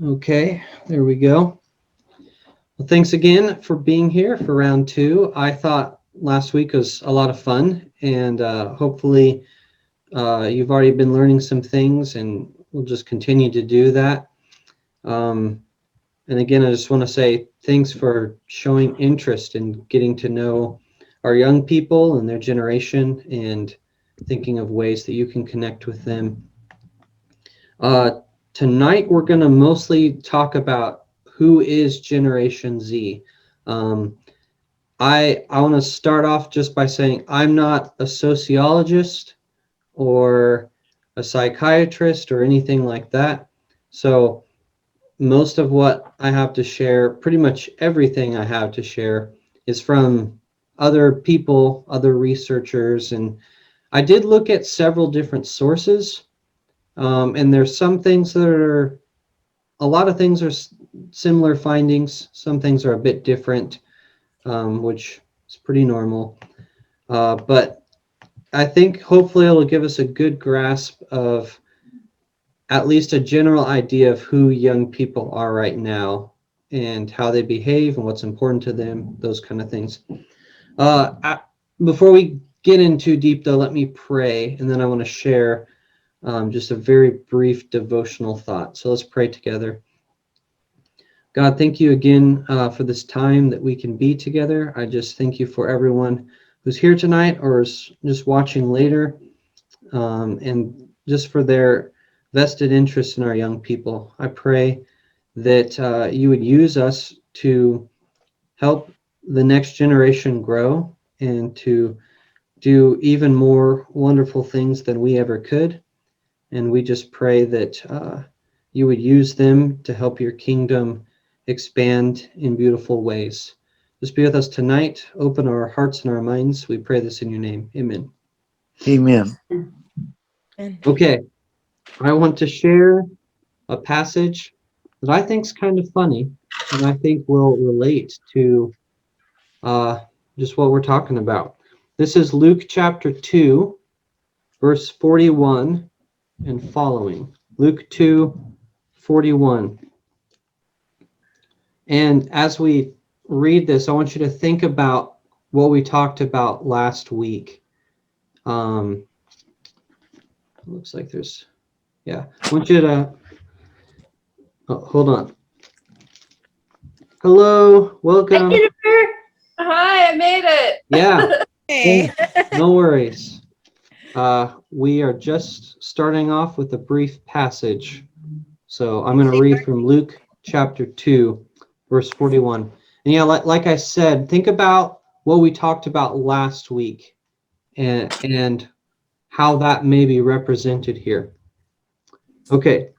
Okay, there we go. Well, thanks again for being here for round two. I thought last week was a lot of fun, and hopefully you've already been learning some things, and we'll just continue to do that. Um, and again, I just want to say thanks for showing interest in getting to know our young people and their generation and thinking of ways that you can connect with them. Uh, Tonight, we're going to mostly talk about who is Generation Z. Um, I want to start off just by saying I'm not a sociologist or a psychiatrist or anything like that. So most of what I have to share, pretty much everything I have to share, is from other people, other researchers, and I did look at several different sources. And there's some things that are a lot of things are similar findings. Some things are a bit different, which is pretty normal. But I think hopefully it'll give us a good grasp of at least a general idea of who young people are right now and how they behave and what's important to them, those kind of things. Before we get in too deep, though, let me pray, and then I want to share just a very brief devotional thought. So let's pray together. God, thank you again for this time that we can be together. I just thank you for everyone who's here tonight or is just watching later, and just for their vested interest in our young people. I pray that you would use us to help the next generation grow and to do even more wonderful things than we ever could. And we just pray that you would use them to help your kingdom expand in beautiful ways. Just be with us tonight. Open our hearts and our minds. We pray this in your name. Amen. Amen. Okay, I want to share a passage that I think is kind of funny and I think will relate to uh, just what we're talking about. This is Luke chapter 2, verse 41 and following. Luke 2:41. And as we read this, I want you to think about what we talked about last week. Looks like there's, yeah. I want you to, oh, hold on. Hello, welcome. Hi, I made it. Yeah. Hey. No worries. We are just starting off with a brief passage. So I'm going to read from Luke chapter 2, verse 41. And yeah, like I said, think about what we talked about last week and how that may be represented here. Okay.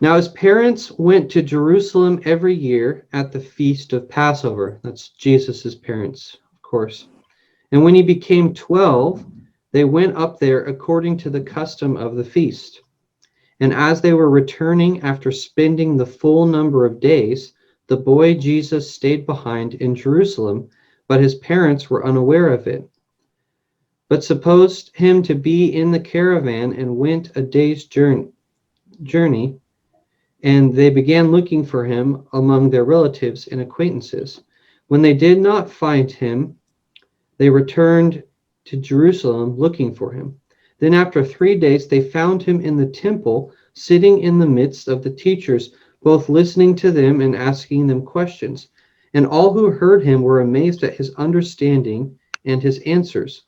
Now his parents went to Jerusalem every year at the feast of Passover. That's Jesus's parents, of course. And when he became 12, they went up there according to the custom of the feast. And as they were returning after spending the full number of days, the boy Jesus stayed behind in Jerusalem, but his parents were unaware of it, but supposed him to be in the caravan and went a day's journey, and they began looking for him among their relatives and acquaintances. When they did not find him, they returned to Jerusalem looking for him. Then after 3 days they found him in the temple, sitting in the midst of the teachers, both listening to them and asking them questions. And all who heard him were amazed at his understanding and his answers.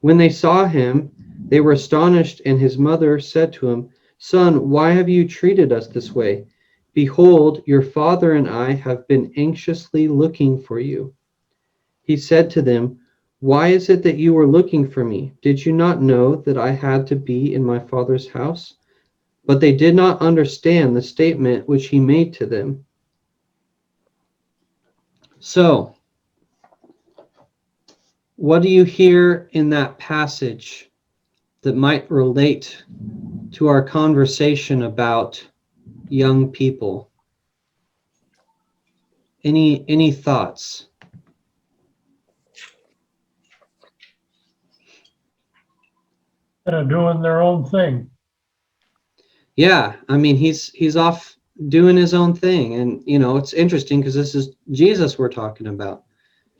When they saw him, they were astonished, and his mother said to him, "Son, why have you treated us this way? Behold, your father and I have been anxiously looking for you." He said to them, "Why is it that you were looking for me? Did you not know that I had to be in my Father's house?" But they did not understand the statement which he made to them. So, what do you hear in that passage that might relate to our conversation about young people? Any thoughts? Doing their own thing. Yeah, I mean he's off doing his own thing. And, it's interesting because this is Jesus we're talking about.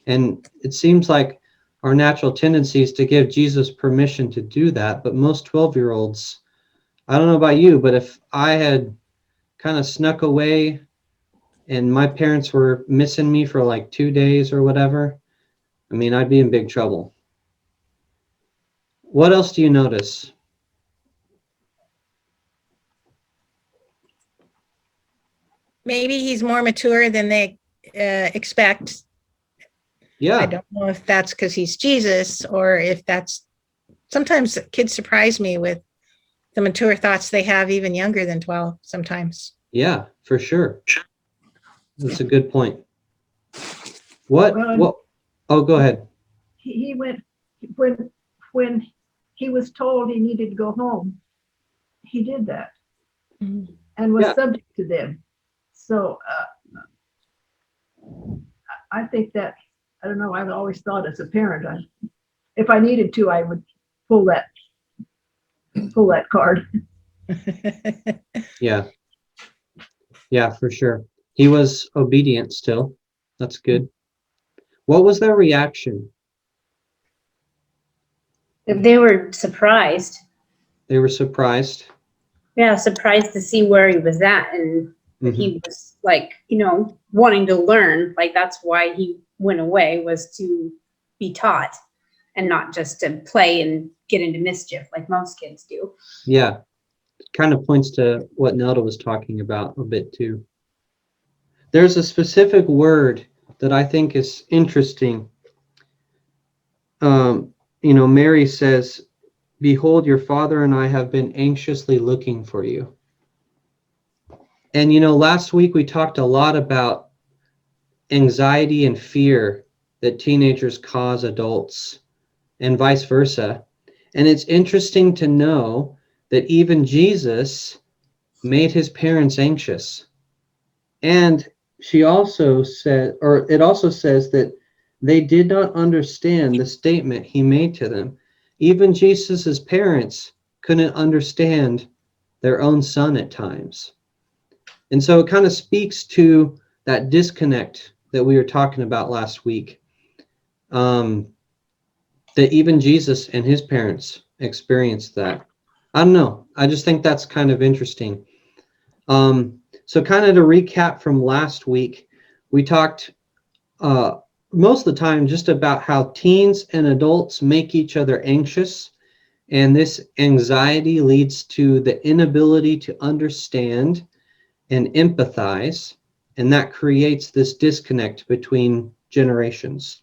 And it seems like our natural tendency is to give Jesus permission to do that. But most 12-year-olds, I don't know about you, but if I had kind of snuck away and my parents were missing me for like 2 days or whatever, I mean, I'd be in big trouble. What else do you notice? Maybe he's more mature than they expect. Yeah. I don't know if that's because he's Jesus or if that's sometimes kids surprise me with the mature thoughts they have even younger than 12 sometimes. Yeah, for sure. That's a good point. What? Oh, go ahead. He went when he was told he needed to go home. He did that and was subject to them. So I think that, I don't know, I've always thought as a parent, if I needed to, I would pull that card. Yeah. Yeah, for sure. He was obedient still. That's good. What was their reaction? They were surprised. They were surprised. Yeah, surprised to see where he was at, and he was like, wanting to learn. Like that's why he went away, was to be taught and not just to play and get into mischief like most kids do. Yeah. It kind of points to what Nelda was talking about a bit too. There's a specific word that I think is interesting. Mary says, "Behold, your father and I have been anxiously looking for you." And, last week we talked a lot about anxiety and fear that teenagers cause adults and vice versa. And it's interesting to know that even Jesus made his parents anxious. And it also says that they did not understand the statement he made to them. Even Jesus's parents couldn't understand their own son at times. And so it kind of speaks to that disconnect that we were talking about last week, that even Jesus and his parents experienced that. I don't know. I just think that's kind of interesting. So kind of to recap from last week, we talked most of the time just about how teens and adults make each other anxious. And this anxiety leads to the inability to understand and empathize. And that creates this disconnect between generations.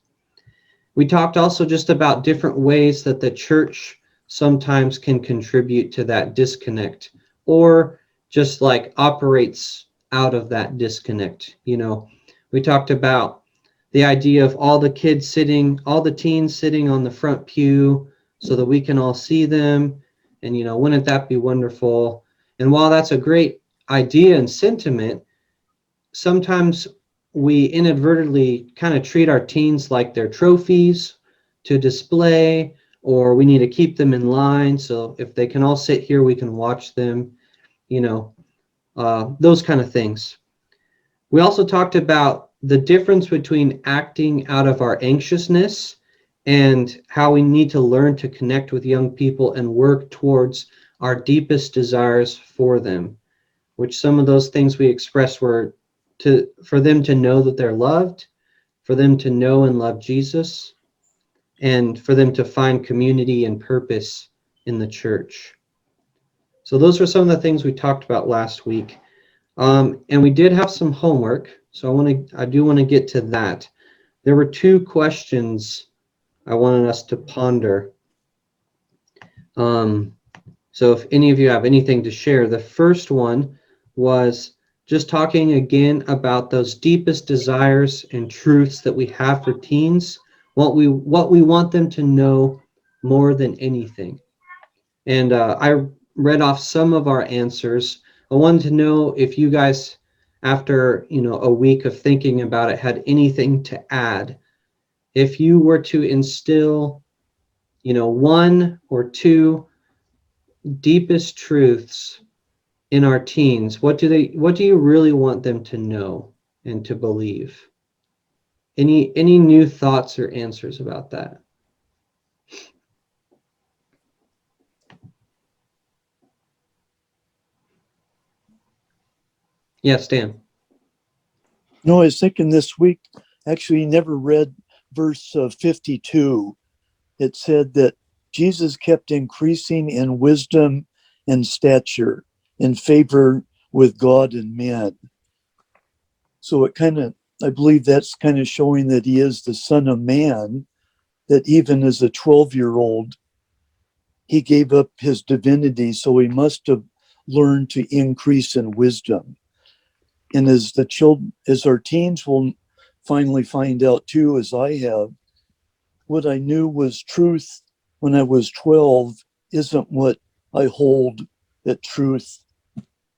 We talked also just about different ways that the church sometimes can contribute to that disconnect, or just like operates out of that disconnect. We talked about the idea of all the teens sitting on the front pew so that we can all see them. And, wouldn't that be wonderful? And while that's a great idea and sentiment, sometimes we inadvertently kind of treat our teens like they're trophies to display, or we need to keep them in line. So if they can all sit here, we can watch them, those kind of things. We also talked about the difference between acting out of our anxiousness and how we need to learn to connect with young people and work towards our deepest desires for them, which some of those things we expressed were for them to know that they're loved, for them to know and love Jesus, and for them to find community and purpose in the church. So those were some of the things we talked about last week. And we did have some homework, so I do want to get to that. There were 2 questions I wanted us to ponder. So if any of you have anything to share, the first one was just talking again about those deepest desires and truths that we have for teens, what we want them to know more than anything. And I read off some of our answers. I wanted to know if you guys, after a week of thinking about it, had anything to add. If you were to instill 1 or 2 deepest truths in our teens, what do you really want them to know and to believe? Any new thoughts or answers about that? Yes, Dan. No, I was thinking this week, actually never read verse 52. It said that Jesus kept increasing in wisdom and stature in favor with God and men. So I believe that's kind of showing that he is the Son of Man, that even as a 12-year-old, he gave up his divinity. So he must have learned to increase in wisdom. And as our teens will finally find out too, as I have, what I knew was truth when I was 12 isn't what I hold at truth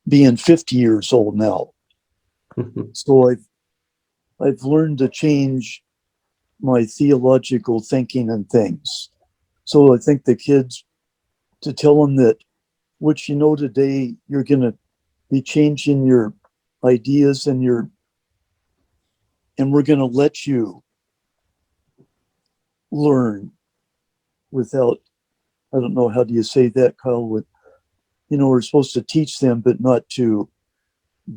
being 50 years old now. So I've learned to change my theological thinking and things. So I think the kids, to tell them that what you know today, you're going to be changing your ideas and we're going to let you learn without, I don't know, how do you say that, Kyle? We're supposed to teach them, but not to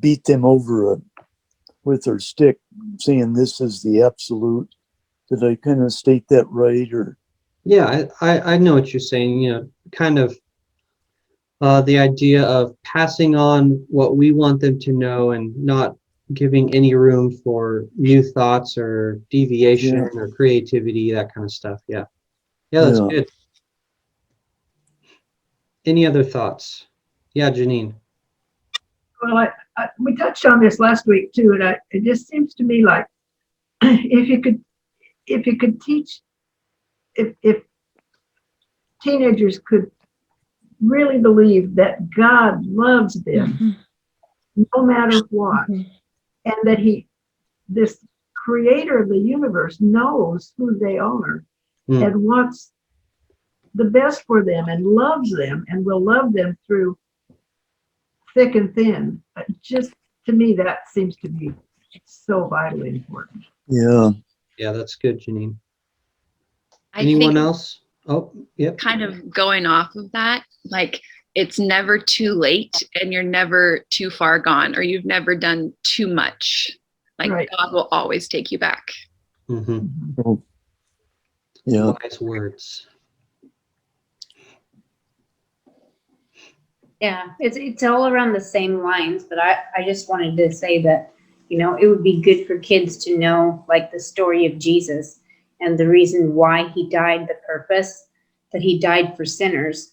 beat them over with our stick, saying this is the absolute. Did I kind of state that right? Or Yeah, I know what you're saying. Kind of the idea of passing on what we want them to know and not giving any room for new thoughts or deviation or creativity, that kind of stuff. Yeah, that's good. Any other thoughts? Yeah, Janine. Well, we touched on this last week too, and it just seems to me like if you could teach, if teenagers could really believe that God loves them no matter what, and that this creator of the universe knows who they are and wants the best for them and loves them and will love them through thick and thin. Just to me, that seems to be so vitally important. Yeah, that's good, Janine. I Anyone think else? Oh, yep. kind of going off of that, like it's never too late and you're never too far gone, or you've never done too much. Like Right. God will always take you back. Yeah. Wise words. Yeah, it's all around the same lines, but I just wanted to say that, it would be good for kids to know, like, the story of Jesus and the reason why he died, the purpose that he died for sinners.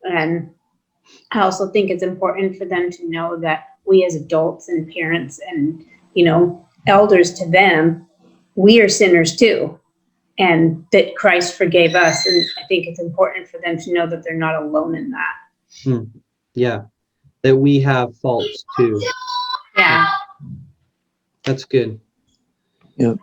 And I also think it's important for them to know that we as adults and parents and, elders to them, we are sinners too, and that Christ forgave us. And I think it's important for them to know that they're not alone in that. Yeah, that we have faults too. Yeah. That's good. Yeah.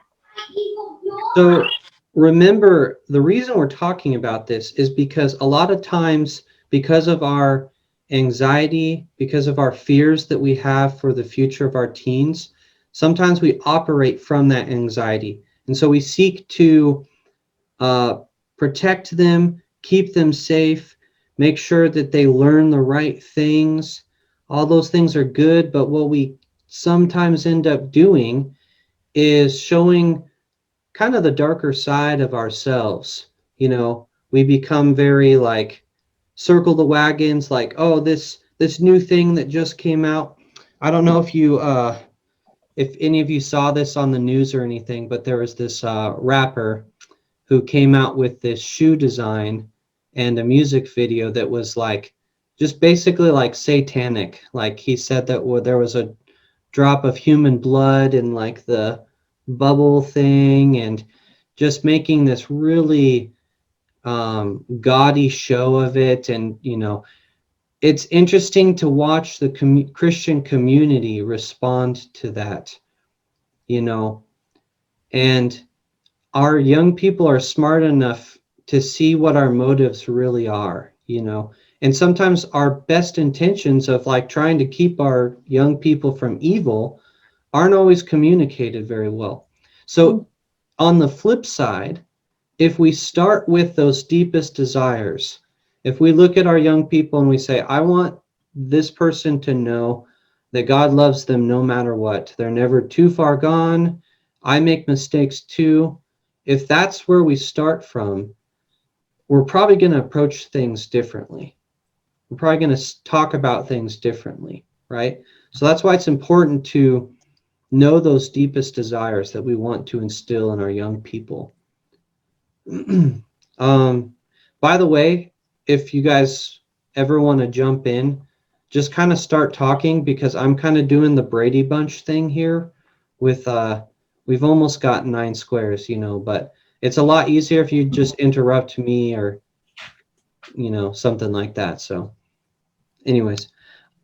So remember, the reason we're talking about this is because a lot of times, because of our anxiety, because of our fears that we have for the future of our teens, sometimes we operate from that anxiety. And so we seek to protect them, keep them safe, make sure that they learn the right things. All those things are good, but what we sometimes end up doing is showing kind of the darker side of ourselves. We become very like circle the wagons, like, oh, this new thing that just came out. I don't know if any of you saw this on the news or anything, but there was this rapper who came out with this shoe design and a music video that was like just basically like satanic. Like he said that there was a drop of human blood in like the bubble thing, and just making this really gaudy show of it. And it's interesting to watch the Christian community respond to that, and our young people are smart enough to see what our motives really are, And sometimes our best intentions of like trying to keep our young people from evil aren't always communicated very well. So on the flip side, if we start with those deepest desires, if we look at our young people and we say, I want this person to know that God loves them no matter what, they're never too far gone, I make mistakes too. If that's where we start from, we're probably going to approach things differently. We're probably going to talk about things differently, right? So that's why it's important to know those deepest desires that we want to instill in our young people. By the way, if you guys ever want to jump in, just kind of start talking, because I'm kind of doing the Brady Bunch thing here with, we've almost got 9 squares, but it's a lot easier if you just interrupt me or, something like that. So anyways.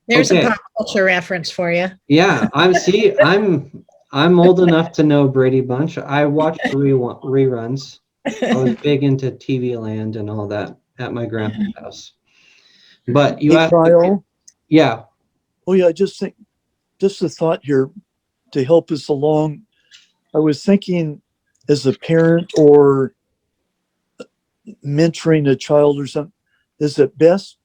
There's Okay. a pop culture reference for you. Yeah, I'm old enough to know Brady Bunch. I watched reruns. I was big into TV Land and all that at my grandpa's house. But you Hey, asked, Kyle. yeah, Oh yeah, just a thought here to help us along. I was thinking, as a parent or mentoring a child or something, is it best,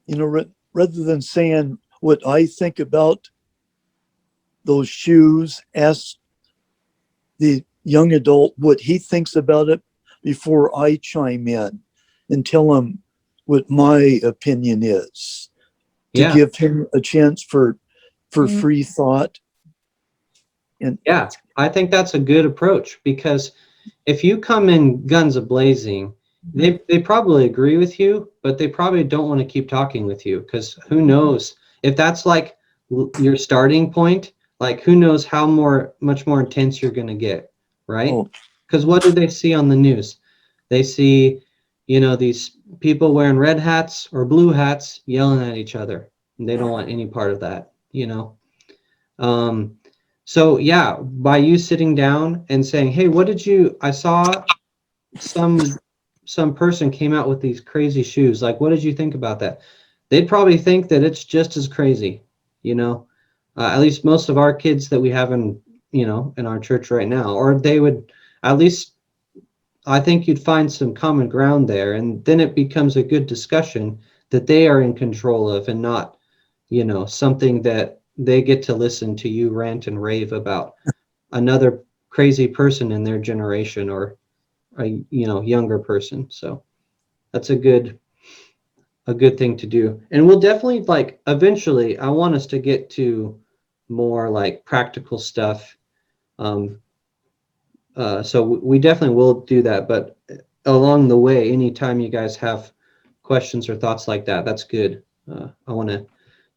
rather than saying what I think about those shoes, ask the young adult what he thinks about it before I chime in and tell him what my opinion is, to yeah, give him a chance for free thought. And yeah. I think that's a good approach, because if you come in guns a-blazing, they probably agree with you, but they probably don't want to keep talking with you, because who knows if that's like your starting point, like who knows how much more intense you're going to get, right? oh, Because what do they see on the news? They see, these people wearing red hats or blue hats yelling at each other, and they don't want any part of that. So yeah, by you sitting down and saying, hey, I saw some person came out with these crazy shoes. Like, what did you think about that? They'd probably think that it's just as crazy, at least most of our kids that we have in our church right now, or they would, at least I think you'd find some common ground there. And then it becomes a good discussion that they are in control of, and not, something that they get to listen to you rant and rave about another crazy person in their generation, or a younger person. So that's a good thing to do. And we'll definitely, like, eventually I want us to get to more like practical stuff. So we definitely will do that, but along the way, anytime you guys have questions or thoughts like that, that's good. I want to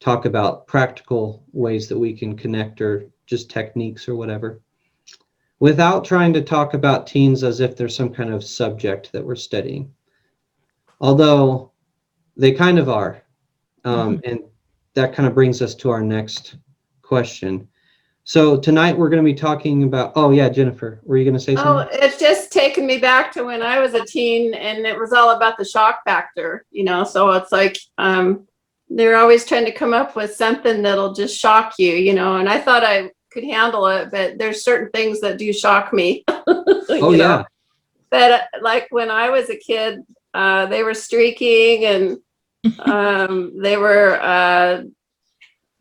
talk about practical ways that we can connect, or just techniques or whatever, without trying to talk about teens as if there's some kind of subject that we're studying. Although they kind of are. And that kind of brings us to our next question. So tonight we're going to be talking about, oh yeah, Jennifer, were you going to say something? Oh, it's just taken me back to when I was a teen, and it was all about the shock factor, so it's like, they're always trying to come up with something that'll just shock you, and I thought I could handle it, but there's certain things that do shock me. Oh yeah. But like when I was a kid, they were streaking, and they were,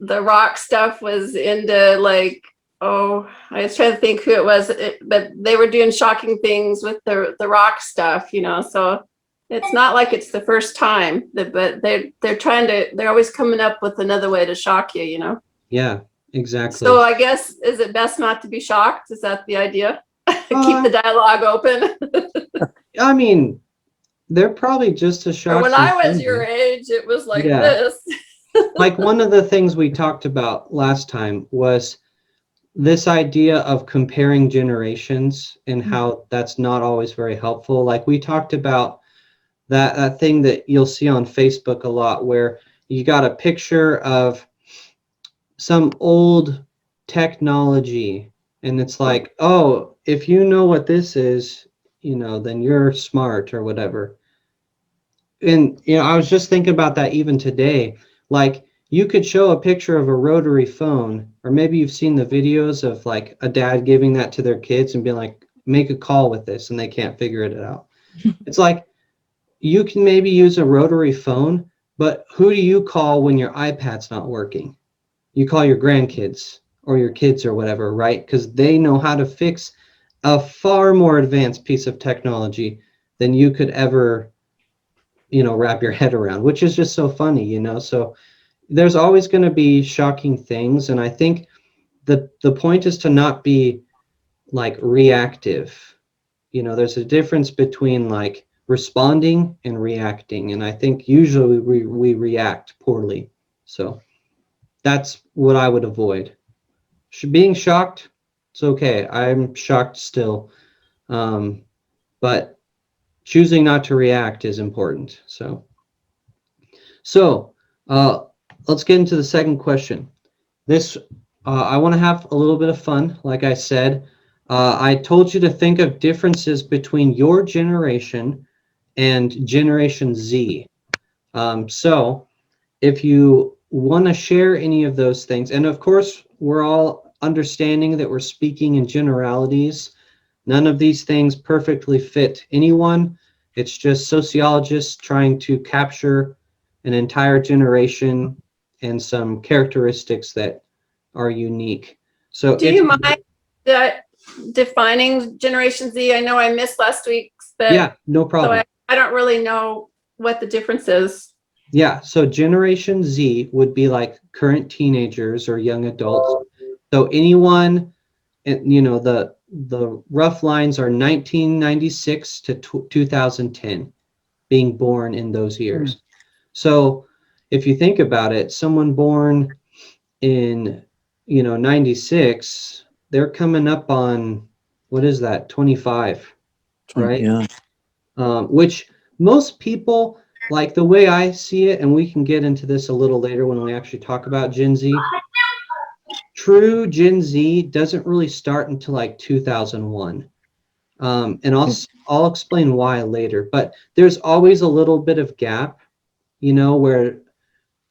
the rock stuff was into, like, I was trying to think who it was, but they were doing shocking things with the rock stuff, so it's not like it's the first time, but they're always coming up with another way to shock you. Yeah, exactly. So I guess, is it best not to be shocked? Is that the idea? Keep the dialogue open. I mean, they're probably just as shocked. Or when I was your age, it was like this. Like, one of the things we talked about last time was this idea of comparing generations, and how that's not always very helpful. Like, we talked about that thing that you'll see on Facebook a lot, where you got a picture of some old technology, and it's like, oh, if you know what this is, then you're smart or whatever. and I was just thinking about that even today. Like, you could show a picture of a rotary phone, or maybe you've seen the videos of like a dad giving that to their kids and being like, make a call with this, and they can't figure it out. It's like, you can maybe use a rotary phone, but who do you call when your iPad's not working? You call your grandkids or your kids or whatever, right? Because they know how to fix a far more advanced piece of technology than you could ever, wrap your head around, which is just so funny, So there's always going to be shocking things. And I think the point is to not be like reactive. There's a difference between like responding and reacting. And I think usually we react poorly. So that's what I would avoid. Being shocked, it's okay. I'm shocked still. But choosing not to react is important. So let's get into the second question. This, I want to have a little bit of fun. Like I said, I told you to think of differences between your generation and Generation Z. So if you want to share any of those things, and of course, we're all understanding that we're speaking in generalities. None of these things perfectly fit anyone. It's just sociologists trying to capture an entire generation and some characteristics that are unique. So Do you mind defining Generation Z? I know I missed last week's, but yeah, no problem. So I don't really know what the difference is. Yeah, so Generation Z would be like current teenagers or young adults. So anyone, the rough lines are 1996 to 2010, being born in those years. So if you think about it, someone born in 96, they're coming up on, what is that, 25, right? Yeah. Which most people, like the way I see it, and we can get into this a little later when we actually talk about Gen Z. True Gen Z doesn't really start until like 2001. And I'll explain why later, but there's always a little bit of gap, where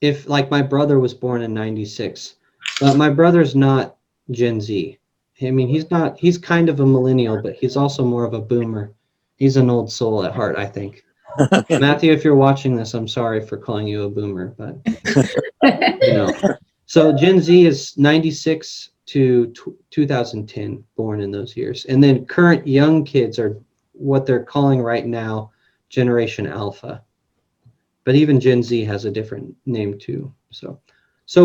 if like my brother was born in 96, but my brother's not Gen Z. I mean, he's kind of a millennial, but he's also more of a boomer. He's an old soul at heart, I think. Matthew, if you're watching this, I'm sorry for calling you a boomer, but So Gen Z is 96 to 2010, born in those years. And then current young kids are what they're calling right now Generation Alpha. But even Gen Z has a different name too. So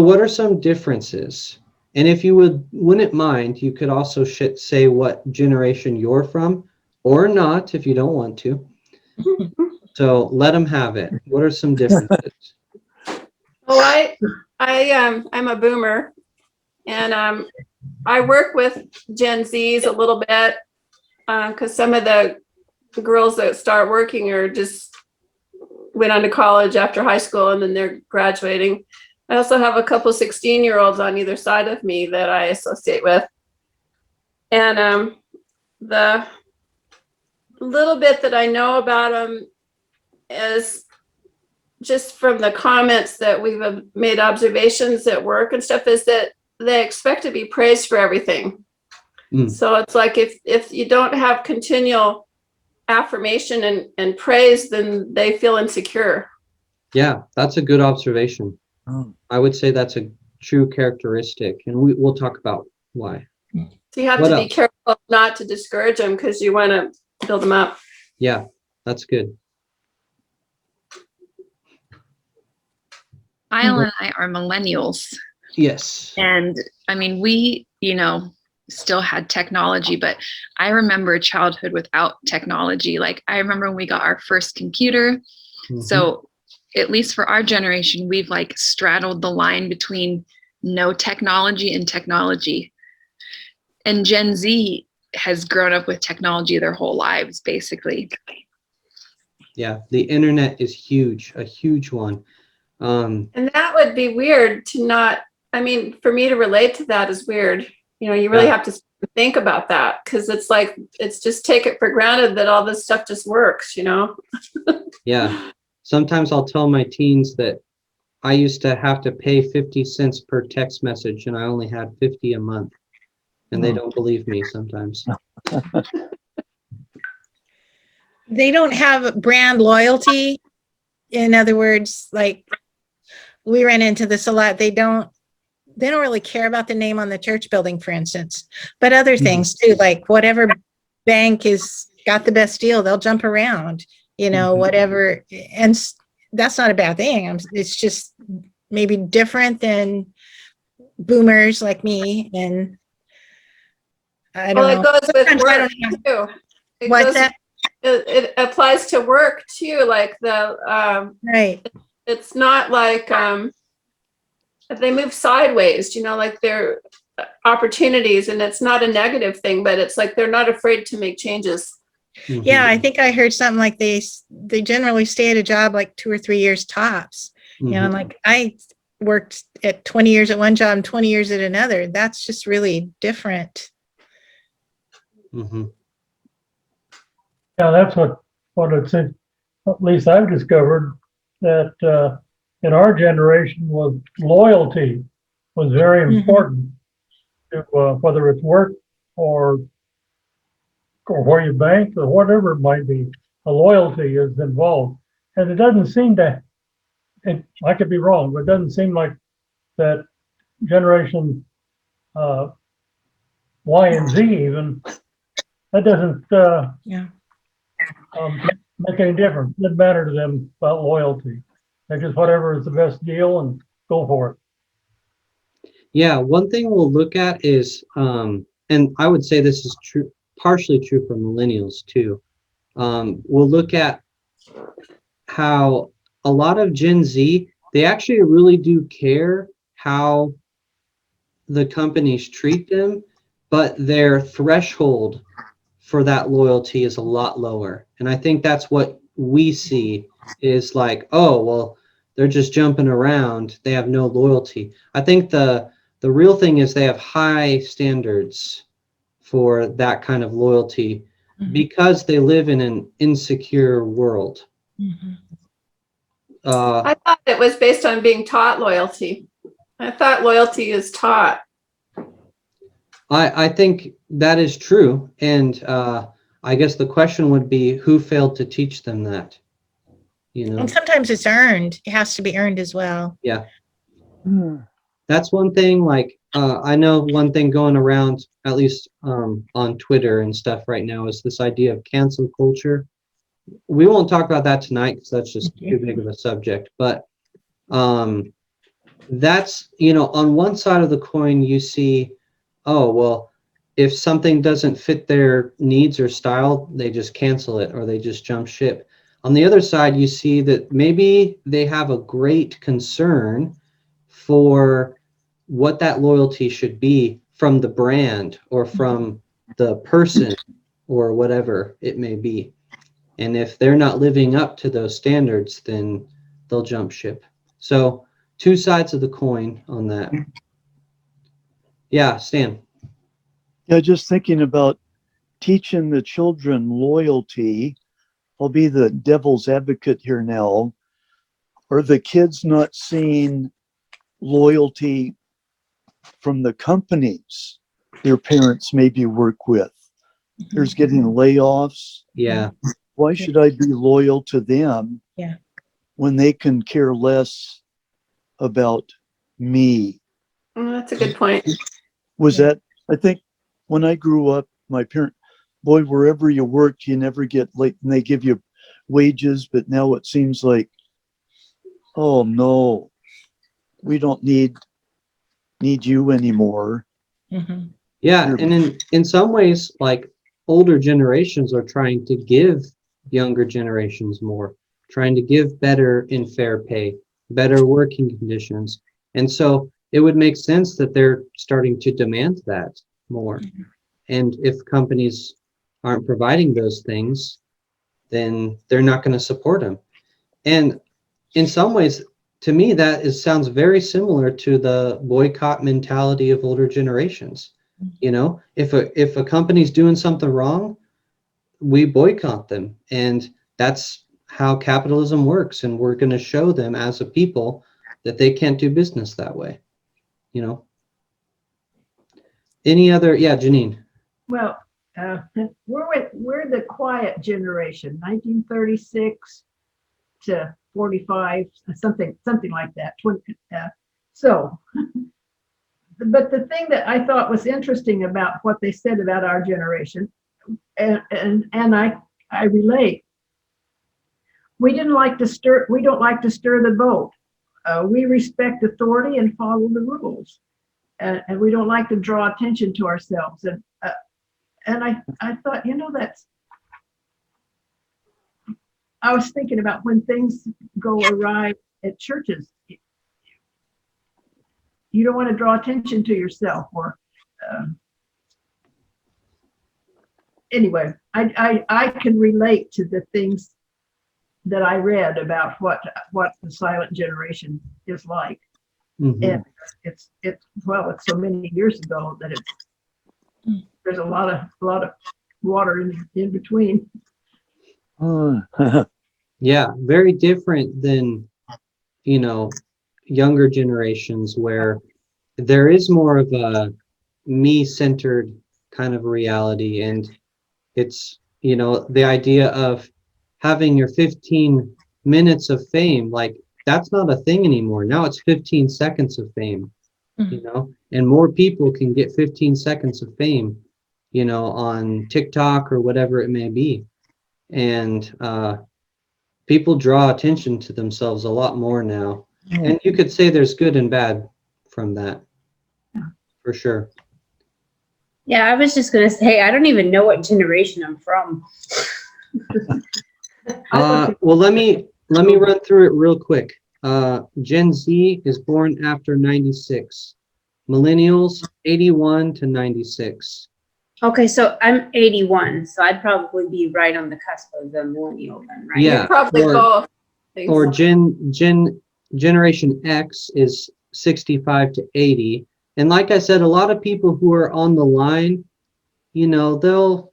what are some differences? And if you wouldn't mind, you could also say what generation you're from, or not if you don't want to. So let them have it. What are some differences? Well, I'm a boomer, and I work with Gen Zs a little bit because some of the girls that start working are just went on to college after high school, and then they're graduating. I also have a couple 16-year-olds on either side of me that I associate with, and the little bit that I know about them is just from the comments that we've made observations at work and stuff, is that they expect to be praised for everything. So it's like if you don't have continual affirmation and praise, then they feel insecure. Yeah, that's a good observation. I would say that's a true characteristic, and we'll talk about why. So you have to be careful not to discourage them because you want to build them up. Yeah, that's good. Isla and I are millennials. Yes. And I mean, we, still had technology, but I remember a childhood without technology. Like I remember when we got our first computer. Mm-hmm. So at least for our generation, we've like straddled the line between no technology and technology. And Gen Z has grown up with technology their whole lives, basically. Yeah, the internet is huge, a huge one. And that would be weird to not, I mean, for me to relate to that is weird. You really have to think about that because it's like, it's just take it for granted that all this stuff just works, Yeah. sometimes I'll tell my teens that I used to have to pay 50 cents per text message and I only had 50 a month. And they don't believe me sometimes. They don't have brand loyalty. In other words, like we ran into this a lot. They don't really care about the name on the church building, for instance, but other things too, like whatever bank is got the best deal, they'll jump around, whatever. And that's not a bad thing. It's just maybe different than boomers like me. And I don't know. It goes with Sometimes I work don't know. too. It What's goes- that? It applies to work too. Like Right. it's not like they move sideways, like they're opportunities, and it's not a negative thing, but it's like they're not afraid to make changes. Yeah, I think I heard something like they generally stay at a job like 2 or 3 years tops. And like I worked at 20 years at one job and 20 years at another. That's just really different. Yeah, that's what it's, at least I've discovered, that in our generation was loyalty was very important to, whether it's work or where you bank or whatever it might be. A loyalty is involved, and it doesn't seem to. I could be wrong, but it doesn't seem like that generation Y and Z even. That doesn't make any difference. It doesn't matter to them about loyalty. They just whatever is the best deal and go for it. Yeah, one thing we'll look at is, and I would say this is true, partially true for millennials too. We'll look at how a lot of Gen Z, they actually really do care how the companies treat them, but their threshold for that loyalty is a lot lower. And I think that's what we see is like, oh, well, they're just jumping around. They have no loyalty. I think the real thing is they have high standards for that kind of loyalty because they live in an insecure world. I thought it was based on being taught loyalty. I thought loyalty is taught. I think that is true. And I guess the question would be who failed to teach them that? And sometimes it's earned. It has to be earned as well. Yeah. That's one thing. Like, I know one thing going around, at least on Twitter and stuff right now, is this idea of cancel culture. We won't talk about that tonight because that's just too big of a subject. But that's, on one side of the coin, you see, oh, well, if something doesn't fit their needs or style, they just cancel it or they just jump ship. On the other side, you see that maybe they have a great concern for what that loyalty should be from the brand or from the person or whatever it may be. And if they're not living up to those standards, then they'll jump ship. So two sides of the coin on that. Yeah, Stan. Yeah, just thinking about teaching the children loyalty. I'll be the devil's advocate here now. Are the kids not seeing loyalty from the companies their parents maybe work with? There's getting layoffs. Yeah. Why should I be loyal to them when they can care less about me? That's a good point. That, I think when I grew up, my parent, boy, wherever you worked, you never get late and they give you wages. But now it seems like, oh no, we don't need you anymore. Yeah. And in some ways, like older generations are trying to give younger generations more, trying to give better and fair pay, better working conditions. And so it would make sense that they're starting to demand that more. And if companies aren't providing those things, then they're not going to support them. And in some ways, to me, that sounds very similar to the boycott mentality of older generations. If a company's doing something wrong, we boycott them. And that's how capitalism works, and we're going to show them as a people that they can't do business that way. You know. Any other? Yeah, Janine. Well, we're the quiet generation, 1936 to 45, something like that. So, but the thing that I thought was interesting about what they said about our generation, and I relate. We don't like to stir the boat. We respect authority and follow the rules, and we don't like to draw attention to ourselves. And I thought, that's. I was thinking about when things go awry at churches. You don't want to draw attention to yourself, or anyway, I can relate to the things that I read about what the silent generation is like. Mm-hmm. And it's so many years ago that there's a lot of water in between. Yeah, very different than, younger generations, where there is more of a me-centered kind of reality, and it's, the idea of having your 15 minutes of fame, like that's not a thing anymore. Now it's 15 seconds of fame, and more people can get 15 seconds of fame, on TikTok or whatever it may be. And people draw attention to themselves a lot more now. And you could say there's good and bad from that, for sure. Yeah, I was just gonna say, I don't even know what generation I'm from. Well, let me run through it real quick. Gen Z is born after 96. Millennials, 81 to 96. Okay, so I'm 81, so I'd probably be right on the cusp of the millennial then, right? Yeah, You're probably both. or Generation X is 65 to 80. And like I said, a lot of people who are on the line, they'll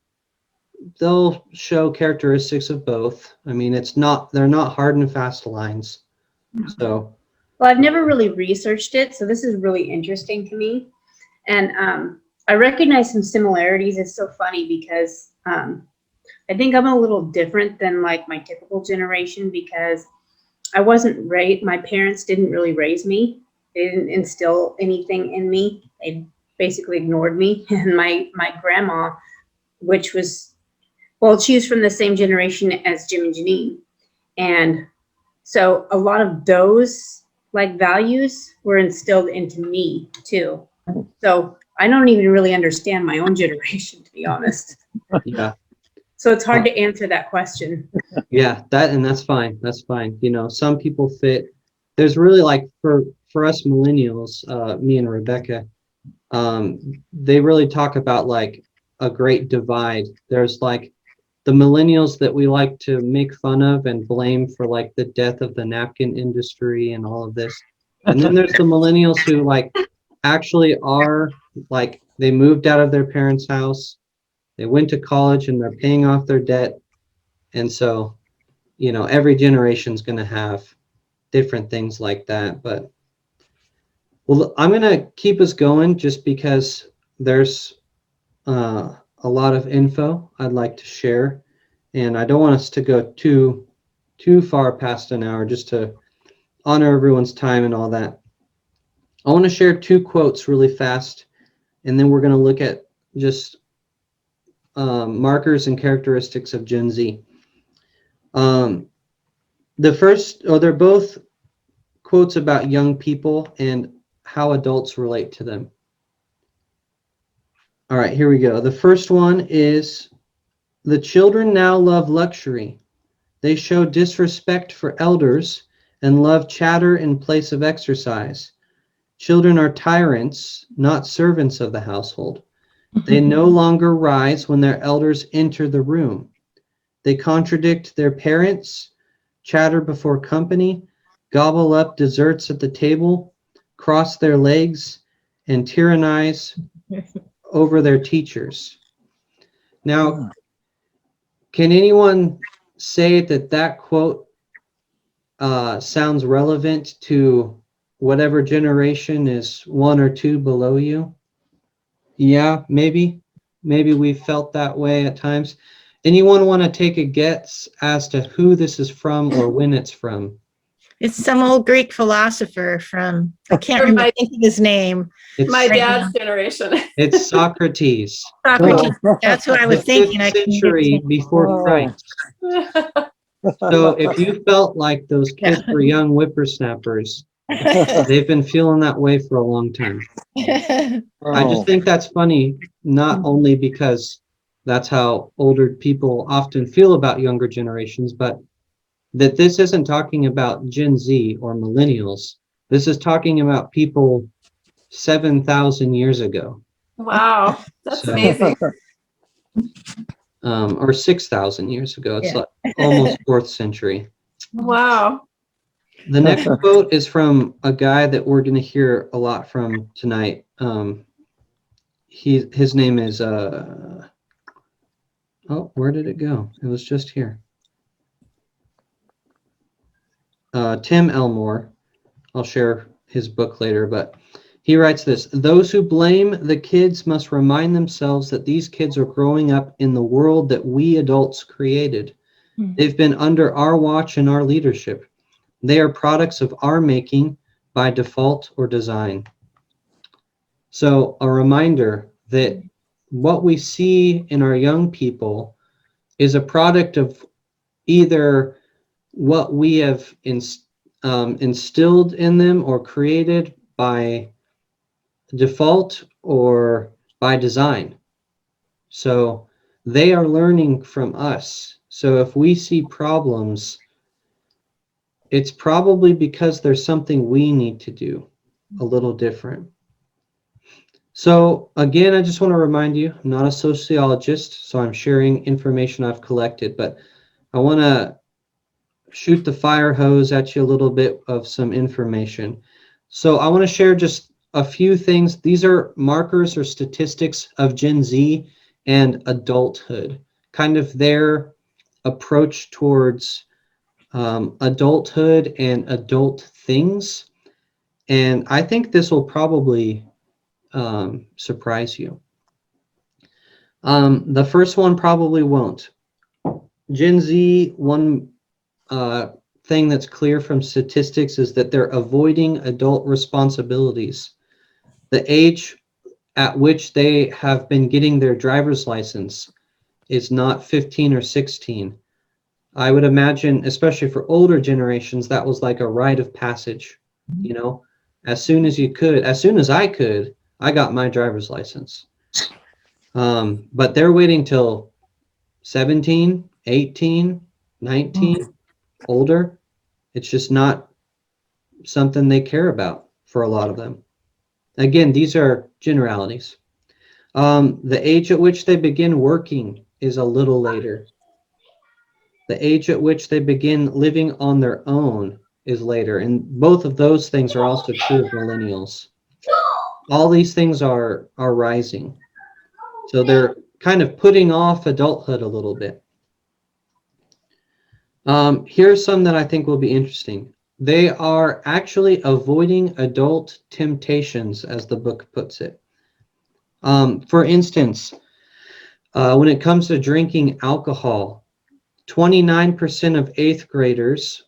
show characteristics of both. I mean, they're not hard and fast lines. So, well, I've never really researched it, so this is really interesting to me. And I recognize some similarities. It's so funny because I think I'm a little different than like my typical generation, because I wasn't raised, my parents didn't really raise me. They didn't instill anything in me. They basically ignored me. And my grandma, which was, well, she was from the same generation as Jim and Janine. And so a lot of those like values were instilled into me too. So I don't even really understand my own generation, to be honest. yeah. So it's hard to answer that question. Yeah, that's fine. That's fine. Some people fit. There's really like for us millennials, me and Rebecca, they really talk about like a great divide. There's like the millennials that we like to make fun of and blame for like the death of the napkin industry and all of this. And then there's the millennials who like actually are like, they moved out of their parents' house, they went to college and they're paying off their debt. And so, every generation's going to have different things like that. But well, I'm going to keep us going just because there's a lot of info I'd like to share, and I don't want us to go too far past an hour, just to honor everyone's time and all that. I want to share 2 quotes really fast, and then we're going to look at just markers and characteristics of Gen Z. The first, they're both quotes about young people and how adults relate to them. All right, here we go. The first one is, the children now love luxury. They show disrespect for elders and love chatter in place of exercise. Children are tyrants, not servants of the household. They no longer rise when their elders enter the room. They contradict their parents, chatter before company, gobble up desserts at the table, cross their legs, and tyrannize over their teachers. Now, can anyone say that that quote sounds relevant to whatever generation is 1 or 2 below you? Yeah, maybe. Maybe we've felt that way at times. Anyone want to take a guess as to who this is from or when it's from? It's some old Greek philosopher from, I can't remember think of his name. It's, My dad's generation. it's Socrates. Socrates. That's what I was The thinking. 5th I couldn't get century to- before Oh. Christ. So if you felt like those kids were young whippersnappers, they've been feeling that way for a long time. I just think that's funny, not only because that's how older people often feel about younger generations, but that this isn't talking about Gen Z or millennials. This is talking about people 7,000 years ago. Wow, that's So- amazing. Or 6,000 years ago. It's Yeah. like almost 4th century. Wow. The next quote is from a guy that we're going to hear a lot from tonight. His name is oh, where did it go? It was just here. Tim Elmore. I'll share his book later, but he writes this: those who blame the kids must remind themselves that these kids are growing up in the world that we adults created. They've been under our watch and our leadership. They are products of our making by default or design. So a reminder that what we see in our young people is a product of either what we have instilled in them or created by default or by design. So they are learning from us. So if we see problems, it's probably because there's something we need to do a little different. So again, I just want to remind you, I'm not a sociologist, so I'm sharing information I've collected, but I want to shoot the fire hose at you a little bit of some information. So I want to share just a few things. These are markers or statistics of Gen Z and adulthood, kind of their approach towards adulthood and adult things. And I think this will probably surprise you. The first one probably won't. Gen Z, one thing that's clear from statistics is that they're avoiding adult responsibilities. The age at which they have been getting their driver's license is not 15 or 16. I would imagine, especially for older generations, that was like a rite of passage. You know, as soon as you could, as soon as I could, I got my driver's license. But they're waiting till 17, 18, 19, older. It's just not something they care about for a lot of them. Again, these are generalities. The age at which they begin working is a little later. The age at which they begin living on their own is later. And both of those things are also true of millennials. All these things are rising. So they're kind of putting off adulthood a little bit. Here's some that I think will be interesting. They are actually avoiding adult temptations, as the book puts it. For instance, when it comes to drinking alcohol, 29% of 8th graders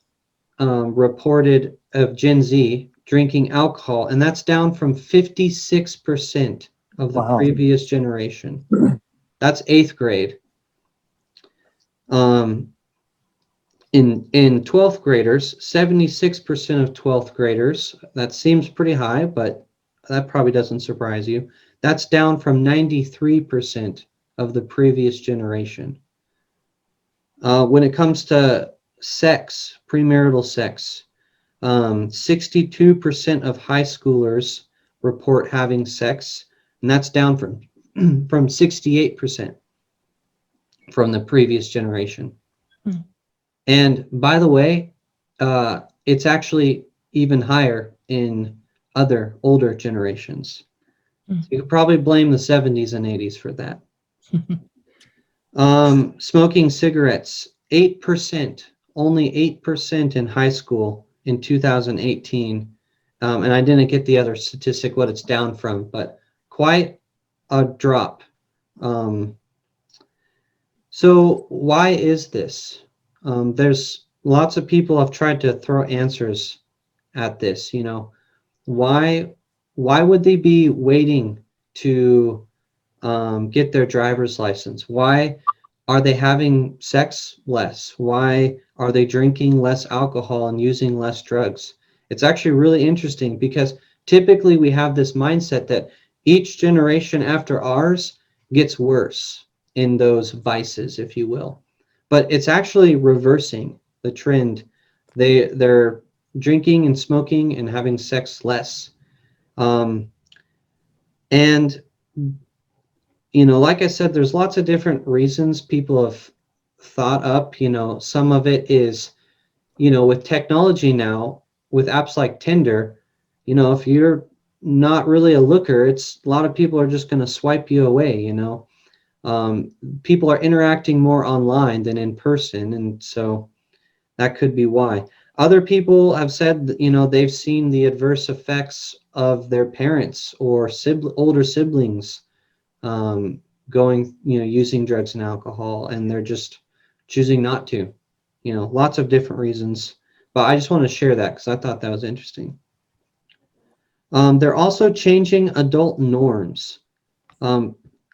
reported of Gen Z drinking alcohol, and that's down from 56% of the previous generation. That's 8th grade. In 12th graders, 76% of 12th graders, that seems pretty high, but that probably doesn't surprise you. That's down from 93% of the previous generation. When it comes to sex, premarital sex, 62% of high schoolers report having sex, and that's down from 68% from the previous generation. And by the way, it's actually even higher in other older generations. So you could probably blame the 70s and 80s for that. Smoking cigarettes, 8%, only 8% in high school in 2018. And I didn't get the other statistic, what it's down from, but quite a drop. So why is this? There's lots of people have tried to throw answers at this. Why would they be waiting to get their driver's license? Why are they having sex less? Why are they drinking less alcohol and using less drugs? It's actually really interesting because typically we have this mindset that each generation after ours gets worse in those vices, if you will. But it's actually reversing the trend. They're drinking and smoking and having sex less. And like I said, there's lots of different reasons people have thought up. Some of it is, with technology now, with apps like Tinder, if you're not really a looker, a lot of people are just going to swipe you away. People are interacting more online than in person, and so that could be why. Other people have said that, they've seen the adverse effects of their parents or older siblings going, using drugs and alcohol, and they're just choosing not to. Lots of different reasons, but I just want to share that because I thought that was interesting. They're also changing adult norms.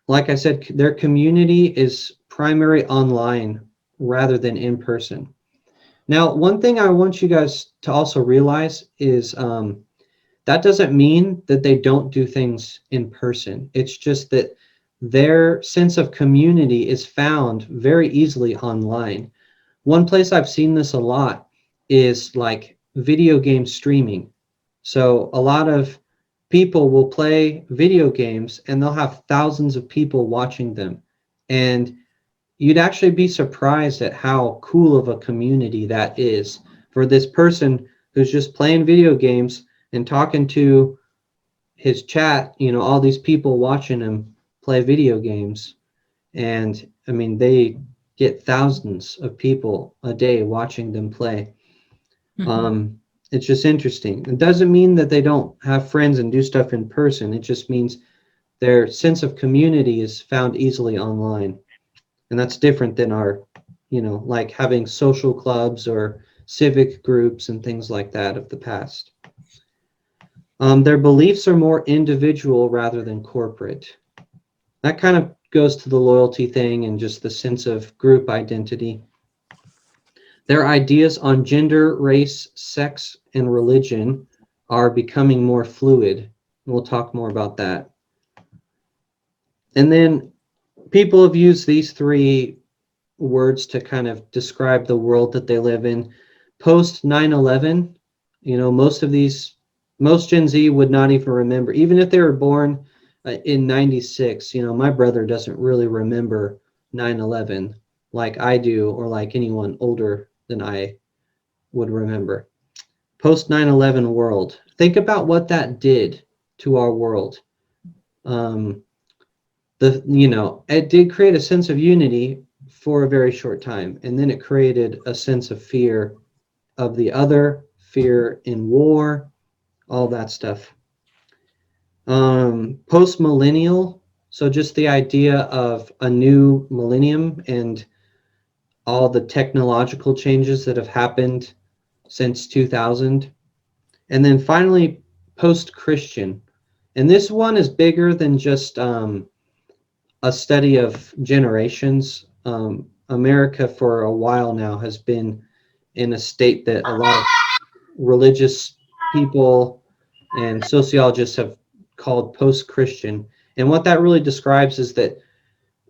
Like I said, their community is primary online rather than in person. Now, one thing I want you guys to also realize is that doesn't mean that they don't do things in person. It's just that their sense of community is found very easily online. One place I've seen this a lot is like video game streaming. So a lot of people will play video games and they'll have thousands of people watching them. And you'd actually be surprised at how cool of a community that is for this person who's just playing video games and talking to his chat, all these people watching him play video games. And I mean, they get thousands of people a day watching them play. Mm-hmm. It's just interesting. It doesn't mean that they don't have friends and do stuff in person. It just means their sense of community is found easily online. And that's different than our, like having social clubs or civic groups and things like that of the past. Their beliefs are more individual rather than corporate. That kind of goes to the loyalty thing and just the sense of group identity. Their ideas on gender, race, sex, and religion are becoming more fluid. We'll talk more about that. And then people have used these three words to kind of describe the world that they live in. Post 9/11, most Gen Z would not even remember, even if they were born in 96. My brother doesn't really remember 9/11 like I do, or like anyone older than I would remember. Post 9/11 world. Think about what that did to our world. It did create a sense of unity for a very short time, and then it created a sense of fear of the other, fear in war, all that stuff. Post-millennial, so just the idea of a new millennium and all the technological changes that have happened since 2000. And then finally, post-Christian. And this one is bigger than just a study of generations. America for a while now has been in a state that a lot of religious people and sociologists have called post-Christian. And what that really describes is that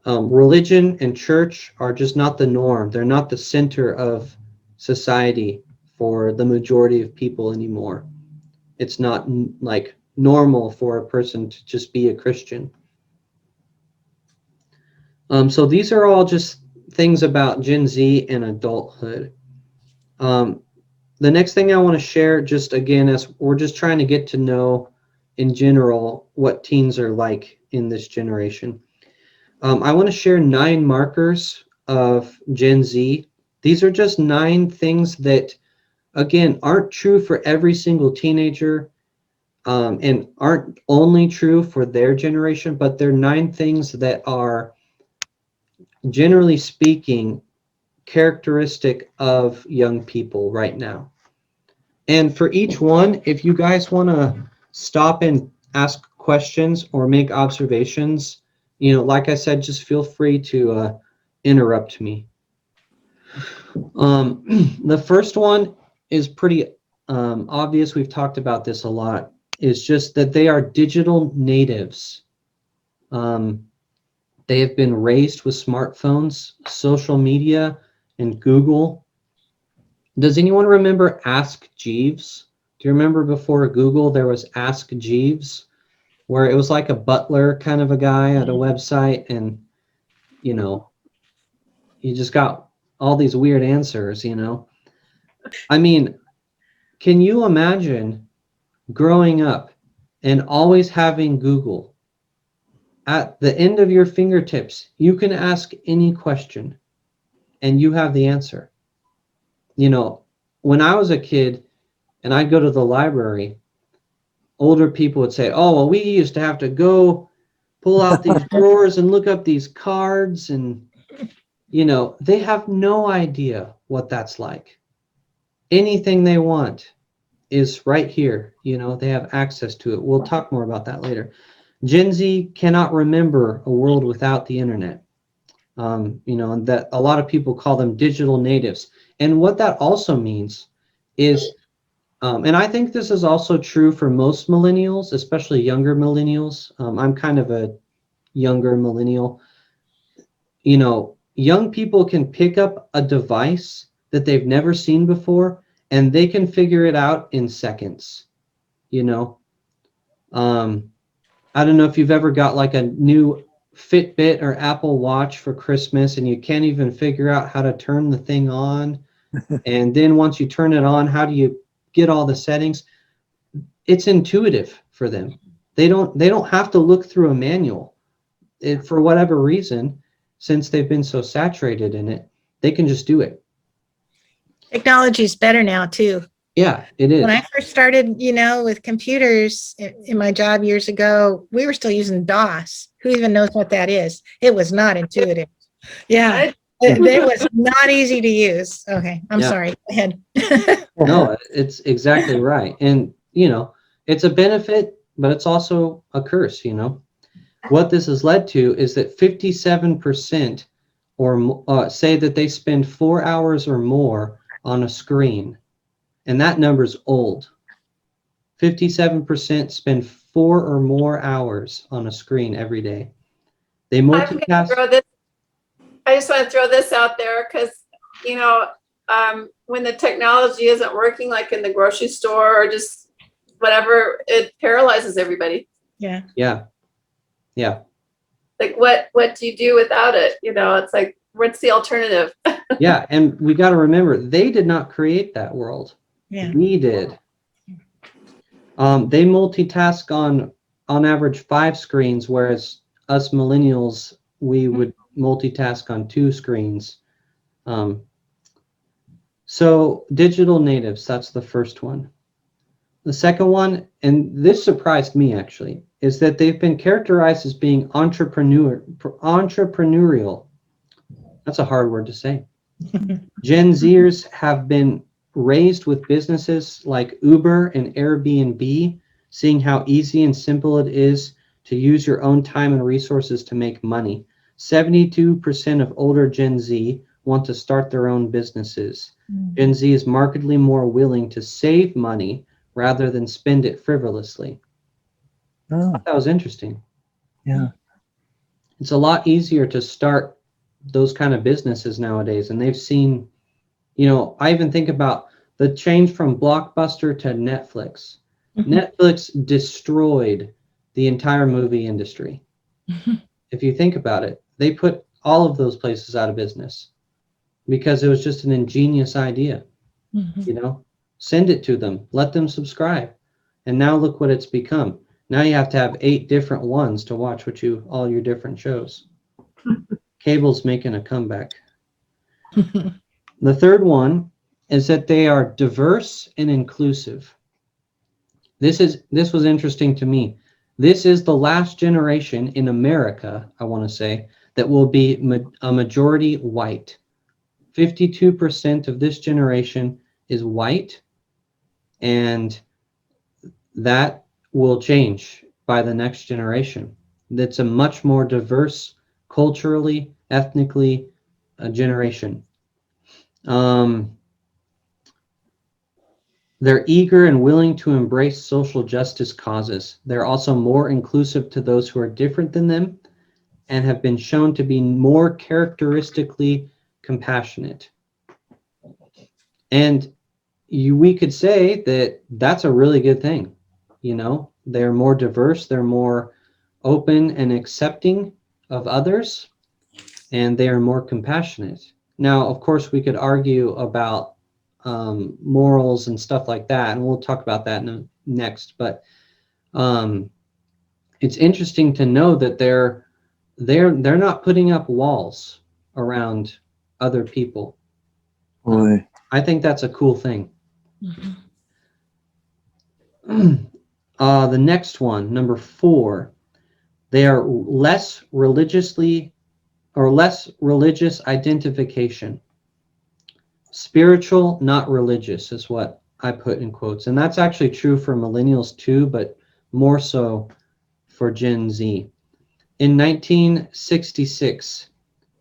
religion and church are just not the norm. They're not the center of society for the majority of people anymore. It's not like normal for a person to just be a Christian. So these are all just things about Gen Z and adulthood. The next thing I want to share, just again, as we're just trying to get to know in general what teens are like in this generation. I want to share 9 markers of Gen Z These are just 9 things that, again, aren't true for every single teenager, and aren't only true for their generation, but they're 9 things that are, generally speaking, characteristic of young people right now. And for each one, if you guys want to stop and ask questions or make observations, like I said, just feel free to interrupt me. The first one is pretty obvious. We've talked about this a lot. Is just that they are digital natives. They have been raised with smartphones, social media, and Google. Does anyone remember Ask Jeeves? Do you remember before Google there was Ask Jeeves, where it was like a butler kind of a guy at a website, and you just got all these weird answers, I mean, can you imagine growing up and always having Google at the end of your fingertips? You can ask any question and you have the answer. When I was a kid and I'd go to the library, older people would say, oh, well, we used to have to go pull out these drawers and look up these cards, and they have no idea what that's like. Anything they want is right here. They have access to it. We'll talk more about that later. Gen Z cannot remember a world without the internet. And that a lot of people call them digital natives. And what that also means is, and I think this is also true for most millennials, especially younger millennials. I'm kind of a younger millennial. Young people can pick up a device that they've never seen before, and they can figure it out in seconds. I don't know if you've ever got like a new Fitbit or Apple Watch for Christmas and you can't even figure out how to turn the thing on. And then once you turn it on, how do you get all the settings? It's intuitive for them. They don't have to look through a manual. For whatever reason, since they've been so saturated in it, they can just do it. Technology is better now too. Yeah, it is. When I first started, with computers in my job years ago, we were still using DOS. Who even knows what that is? It was not intuitive. Yeah, it was not easy to use. Okay, I'm sorry. Go ahead. No, it's exactly right. And, it's a benefit, but it's also a curse, What this has led to is that 57% or say that they spend 4 hours or more on a screen. And that number's old. 57% spend 4 or more hours on a screen every day. They multitask. I just want to throw this out there because, when the technology isn't working, like in the grocery store or just whatever, it paralyzes everybody. Yeah. Yeah. Yeah. Like what do you do without it? It's like, what's the alternative? Yeah. And we got to remember, they did not create that world. Yeah. We did. They multitask on average 5 screens, whereas us millennials, we would multitask on 2 screens. So digital natives, that's the first one. The second one, and this surprised me actually, is that they've been characterized as being entrepreneurial. That's a hard word to say. Gen Zers have been raised with businesses like Uber and Airbnb, seeing how easy and simple it is to use your own time and resources to make money. 72% of older Gen Z want to start their own businesses. Gen Z is markedly more willing to save money rather than spend it frivolously. Oh, That was interesting. yeah. It's a lot easier to start those kind of businesses nowadays, and they've seen, I even think about the change from Blockbuster to Netflix. Netflix destroyed the entire movie industry. If you think about it, they put all of those places out of business because it was just an ingenious idea. Send it to them, let them subscribe, and now look what it's become. Now you have to have 8 different ones to watch all your different shows. Cable's making a comeback. The third one is that they are diverse and inclusive. This was interesting to me. This is the last generation in America, I want to say, that will be a majority white. 52% of this generation is white, and that will change by the next generation. That's a much more diverse, culturally, ethnically, generation. They're eager and willing to embrace social justice causes. They're also more inclusive to those who are different than them and have been shown to be more characteristically compassionate. And we could say that that's a really good thing. You know, they're more diverse, they're more open and accepting of others, and they are more compassionate. Now, of course, we could argue about morals and stuff like that, and we'll talk about that next. But it's interesting to know that they're not putting up walls around other people. Boy. I think that's a cool thing. Mm-hmm. The next one, number 4, they are less religious identification. Spiritual, not religious, is what I put in quotes. And that's actually true for millennials too, but more so for Gen Z. In 1966,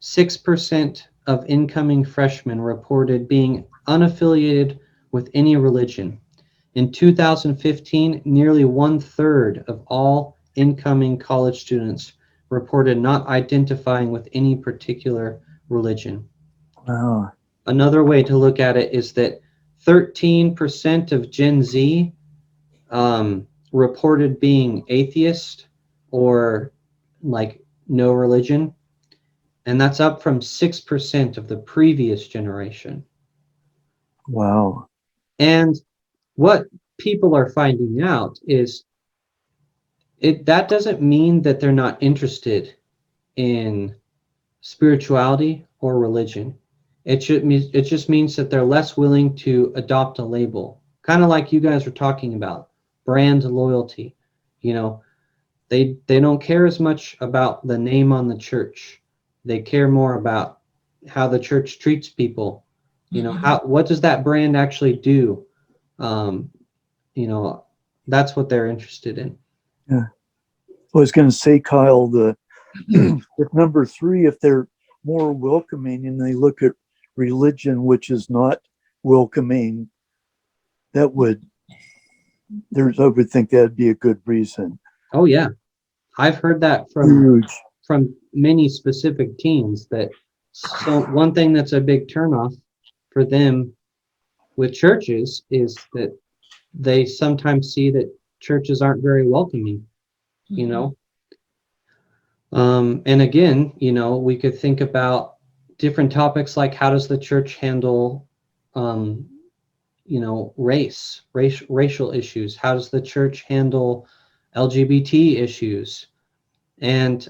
6% of incoming freshmen reported being unaffiliated with any religion. In 2015, nearly 1/3 of all incoming college students reported not identifying with any particular religion. Wow. Another way to look at it is that 13% of Gen Z reported being atheist or like no religion, and that's up from 6% of the previous generation. Wow. And what people are finding out is that doesn't mean that they're not interested in spirituality or religion. It just means that they're less willing to adopt a label, kind of like you guys were talking about, brand loyalty. You know, they don't care as much about the name on the church. They care more about how the church treats people. You know, what does that brand actually do? You know, that's what they're interested in. Yeah. I was going to say, Kyle, with number 3, if they're more welcoming and they look at religion, which is not welcoming, I would think that'd be a good reason. Oh yeah, I've heard that from many specific teens. So one thing that's a big turnoff for them with churches is that they sometimes see that churches aren't very welcoming. You know, and again, you know, we could think about different topics like how does the church handle, you know, racial issues? How does the church handle LGBT issues? And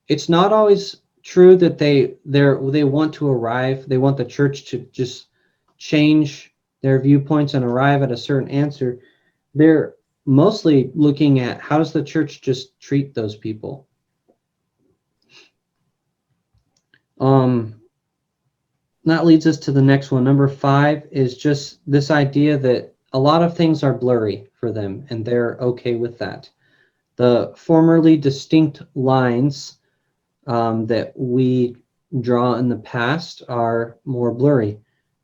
it's not always true that they want the church to just change their viewpoints and arrive at a certain answer. They're mostly looking at how does the church just treat those people. That leads us to the next one. Number 5 is just this idea that a lot of things are blurry for them, and they're okay with that. The formerly distinct lines that we draw in the past are more blurry.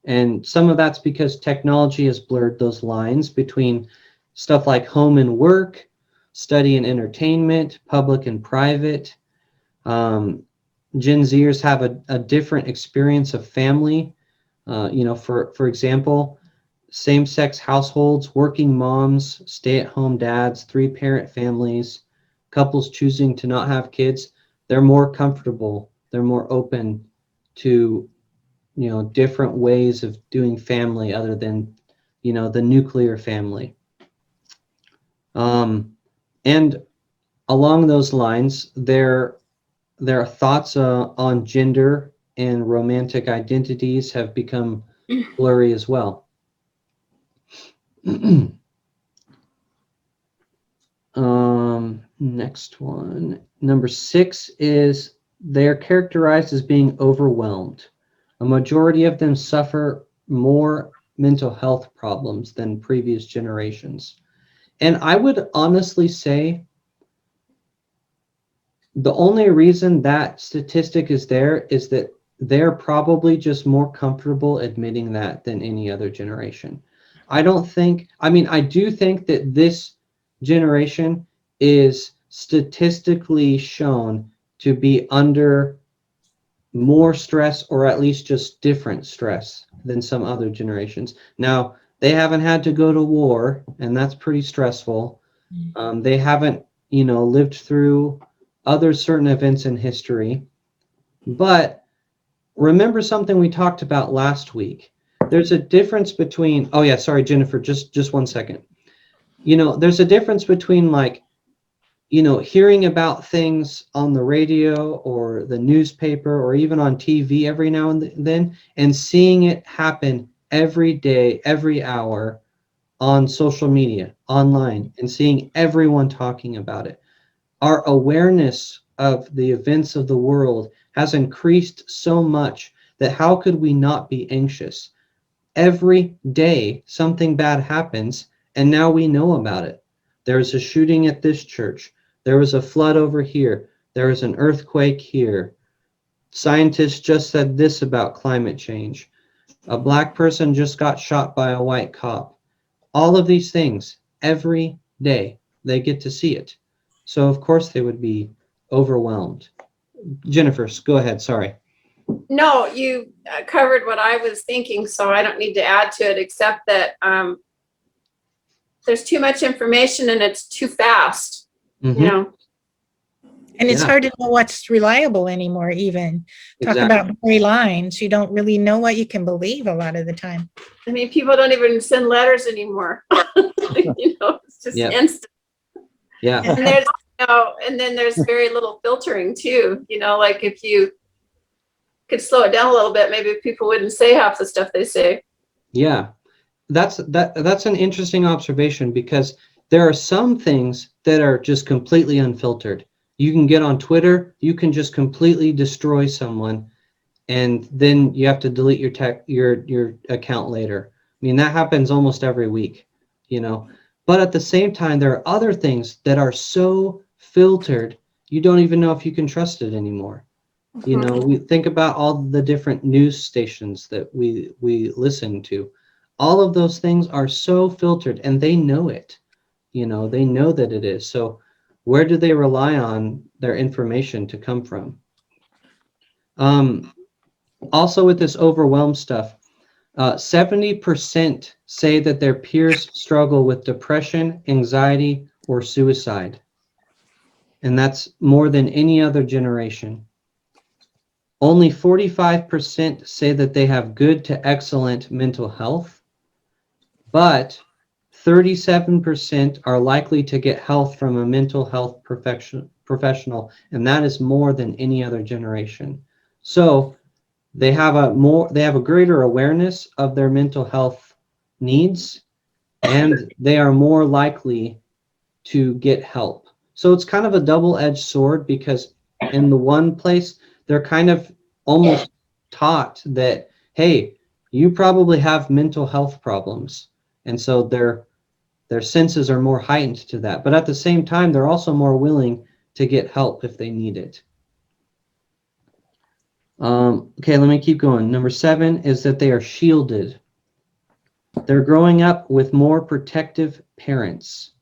And some of that's because technology has blurred those lines between stuff like home and work, study and entertainment, public and private. Gen Zers have a different experience of family. You know, for example, same-sex households, working moms, stay-at-home dads, 3-parent families, couples choosing to not have kids. They're more comfortable. They're more open to, you know, different ways of doing family other than, you know, the nuclear family. And along those lines, their thoughts on gender and romantic identities have become blurry as well. Next one. Number 6 is they're characterized as being overwhelmed. A majority of them suffer more mental health problems than previous generations. And I would honestly say the only reason that statistic is there is that they're probably just more comfortable admitting that than any other generation. I do think that this generation is statistically shown to be under more stress, or at least just different stress than some other generations. Now, they haven't had to go to war, and that's pretty stressful. They haven't, lived through other certain events in history. But remember something we talked about last week. There's a difference between, oh yeah, sorry, Jennifer, just 1 second. There's a difference between hearing about things on the radio or the newspaper or even on TV every now and then, and seeing it happen every day, every hour on social media, online, and seeing everyone talking about it. Our awareness of the events of the world has increased so much that how could we not be anxious? Every day something bad happens, and now we know about it. There's a shooting at this church. There was a flood over here. There was an earthquake here. Scientists just said this about climate change. A black person just got shot by a white cop. All of these things, every day, they get to see it. So of course they would be overwhelmed. Jennifer, go ahead. Sorry. No, you covered what I was thinking, so I don't need to add to it, except that there's too much information and it's too fast. Mm-hmm. And it's Yeah. hard to know what's reliable anymore, even. Talk Exactly. about blurry lines. You don't really know what you can believe a lot of the time. I mean, people don't even send letters anymore. It's just Yeah. instant. Yeah. And there's, and then there's very little filtering too. Like if you could slow it down a little bit, maybe people wouldn't say half the stuff they say. Yeah. That's an interesting observation, because there are some things that are just completely unfiltered. You can get on Twitter, you can just completely destroy someone, and then you have to delete your account later. I mean, that happens almost every week, But at the same time, there are other things that are so filtered, you don't even know if you can trust it anymore. We think about all the different news stations that we listen to. All of those things are so filtered, and they know it. They know that it is. So where do they rely on their information to come from? Also with this overwhelmed stuff, 70% say that their peers struggle with depression, anxiety, or suicide. And that's more than any other generation. Only 45% say that they have good to excellent mental health, but 37% are likely to get help from a mental health professional, and that is more than any other generation. So they have a greater awareness of their mental health needs, and they are more likely to get help. So it's kind of a double-edged sword, because in the one place they're kind of almost taught that, hey, you probably have mental health problems, and so their senses are more heightened to that. But at the same time, they're also more willing to get help if they need it. Okay, let me keep going. Number 7 is that they are shielded. They're growing up with more protective parents.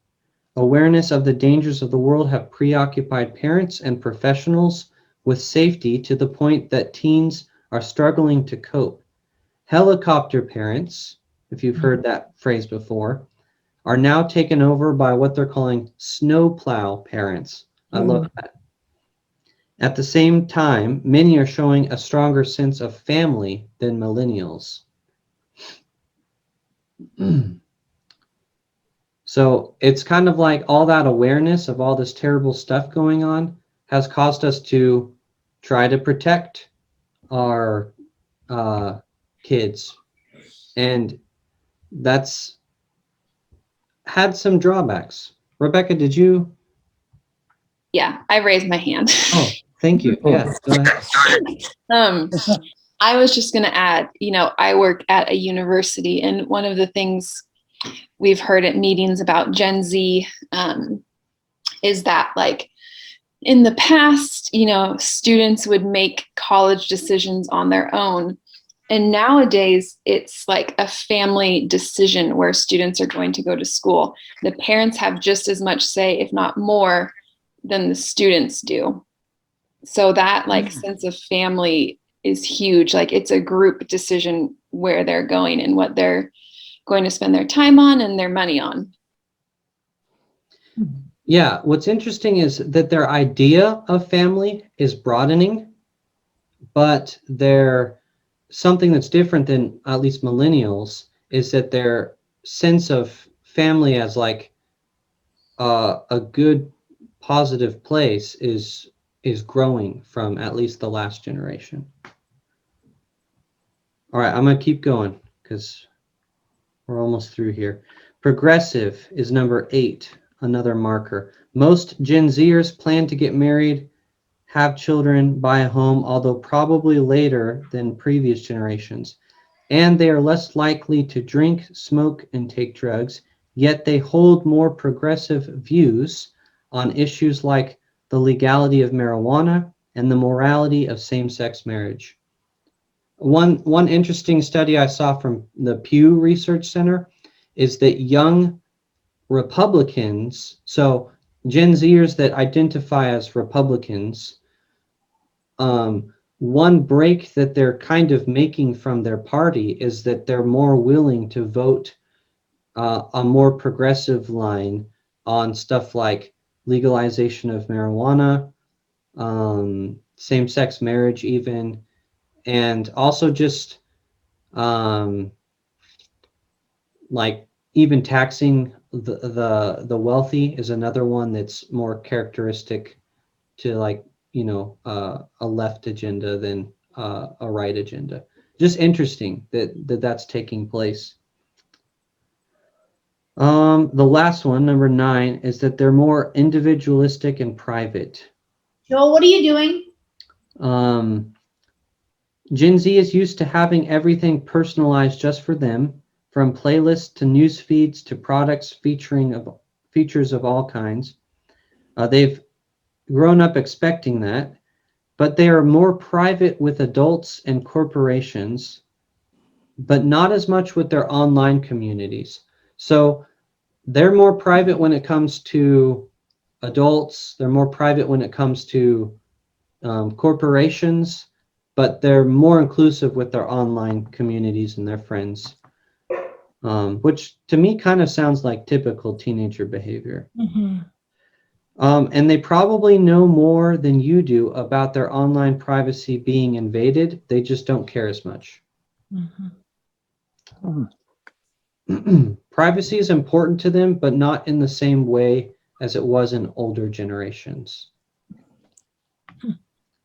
Awareness of the dangers of the world have preoccupied parents and professionals with safety to the point that teens are struggling to cope. Helicopter parents, if you've heard that phrase before, are now taken over by what they're calling snowplow parents. I love that. At the same time, many are showing a stronger sense of family than millennials. So it's kind of like all that awareness of all this terrible stuff going on has caused us to try to protect our kids, and that's had some drawbacks. Rebecca, did you? Yeah, I raised my hand. Oh, thank you. Yeah, go ahead. I was just going to add, I work at a university, and one of the things we've heard at meetings about Gen Z is that, like, in the past, students would make college decisions on their own. And nowadays, it's like a family decision where students are going to go to school. The parents have just as much say, if not more, than the students do. So that sense of family is huge. Like, it's a group decision where they're going and what they're going to spend their time on and their money on. Yeah, what's interesting is that their idea of family is broadening, but something that's different than at least millennials is that their sense of family as like a good positive place is growing from at least the last generation. All right, I'm gonna keep going because we're almost through here. Progressive is number 8, another marker. Most Gen Zers plan to get married, have children, buy a home, although probably later than previous generations. And they are less likely to drink, smoke, and take drugs, yet they hold more progressive views on issues like the legality of marijuana and the morality of same-sex marriage. One interesting study I saw from the Pew Research Center is that young Republicans, so Gen Zers that identify as Republicans, one break that they're kind of making from their party is that they're more willing to vote a more progressive line on stuff like legalization of marijuana, same-sex marriage even, and also just like even taxing the wealthy is another one that's more characteristic to like a left agenda than a right agenda. Just interesting that's taking place. The last one, number 9, is that they're more individualistic and private. Joel, what are you doing? Gen Z is used to having everything personalized just for them, from playlists to news feeds to products features of all kinds. They've grown up expecting that, but they are more private with adults and corporations, but not as much with their online communities. So they're more private when it comes to adults. They're more private when it comes to corporations, but they're more inclusive with their online communities and their friends, which to me kind of sounds like typical teenager behavior. Mm-hmm. And they probably know more than you do about their online privacy being invaded. They just don't care as much. Mm-hmm. Privacy is important to them, but not in the same way as it was in older generations.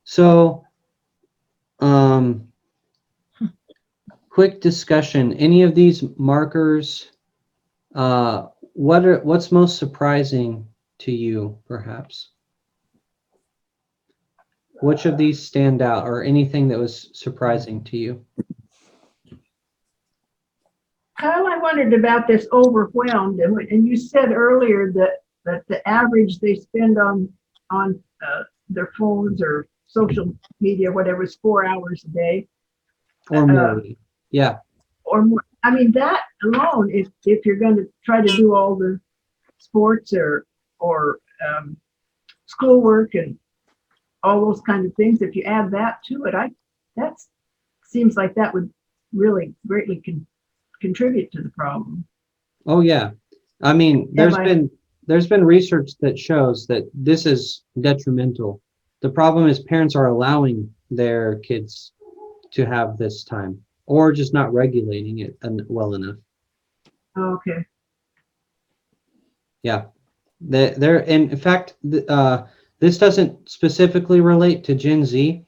So, quick discussion. Any of these markers, what's most surprising to you, perhaps? Which of these stand out, or anything that was surprising to you? Kyle, I wondered about this overwhelmed, and you said earlier that the average they spend on their phones or social media, whatever, is 4 hours a day. Or more, yeah. Or more. I mean, that alone, if you're going to try to do all the sports or schoolwork and all those kind of things, if you add that to it, that seems like that would really greatly contribute to the problem. Oh yeah, I mean, there's been research that shows that this is detrimental. The problem is parents are allowing their kids to have this time, or just not regulating it well enough. Okay. Yeah, in fact, this doesn't specifically relate to Gen Z,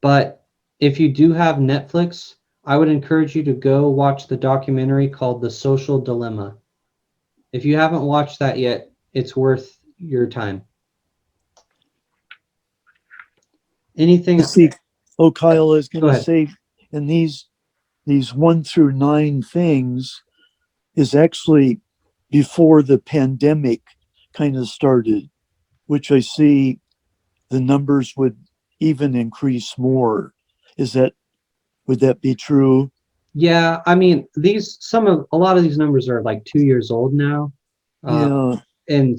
but if you do have Netflix, I would encourage you to go watch the documentary called The Social Dilemma. If you haven't watched that yet, it's worth your time. Anything? See, oh, Kyle, I was Go going to ahead. say, in these 1 through 9 things is actually before the pandemic kind of started, which I see the numbers would even increase more. Would that be true? Yeah, I mean, a lot of these numbers are like 2 years old now. Yeah, And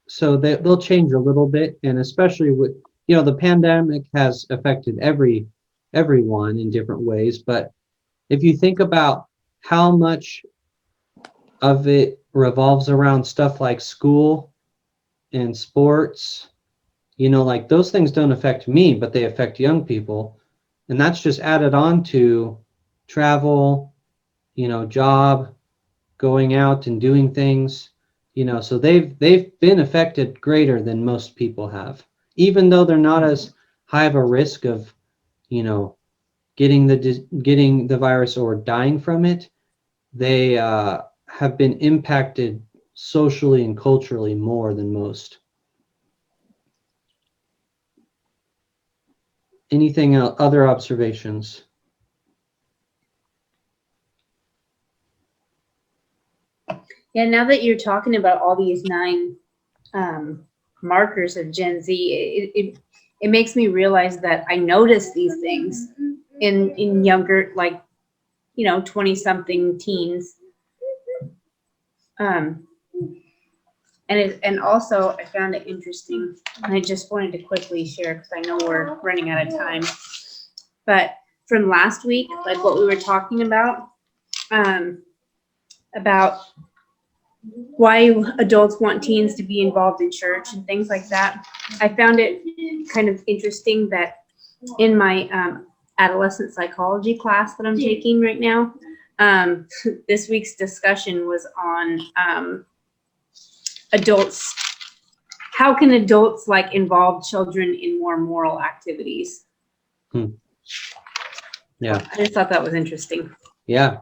so they'll change a little bit, and especially with, the pandemic has affected everyone in different ways. But if you think about how much of it revolves around stuff like school and sports, like those things don't affect me, but they affect young people. And that's just added on to travel, job, going out and doing things, so they've been affected greater than most people have, even though they're not as high of a risk of, getting the virus or dying from it. They have been impacted socially and culturally more than most. Anything else, other observations? Yeah, now that you're talking about all these 9 markers of Gen Z, it makes me realize that I notice these things in younger, like, 20-something teens. And also I found it interesting, and I just wanted to quickly share because I know we're running out of time. But from last week, like what we were talking about why adults want teens to be involved in church and things like that. I found it kind of interesting that in my adolescent psychology class that I'm taking right now, this week's discussion was on adults. How can adults like involve children in more moral activities? Yeah. I just thought that was interesting. Yeah.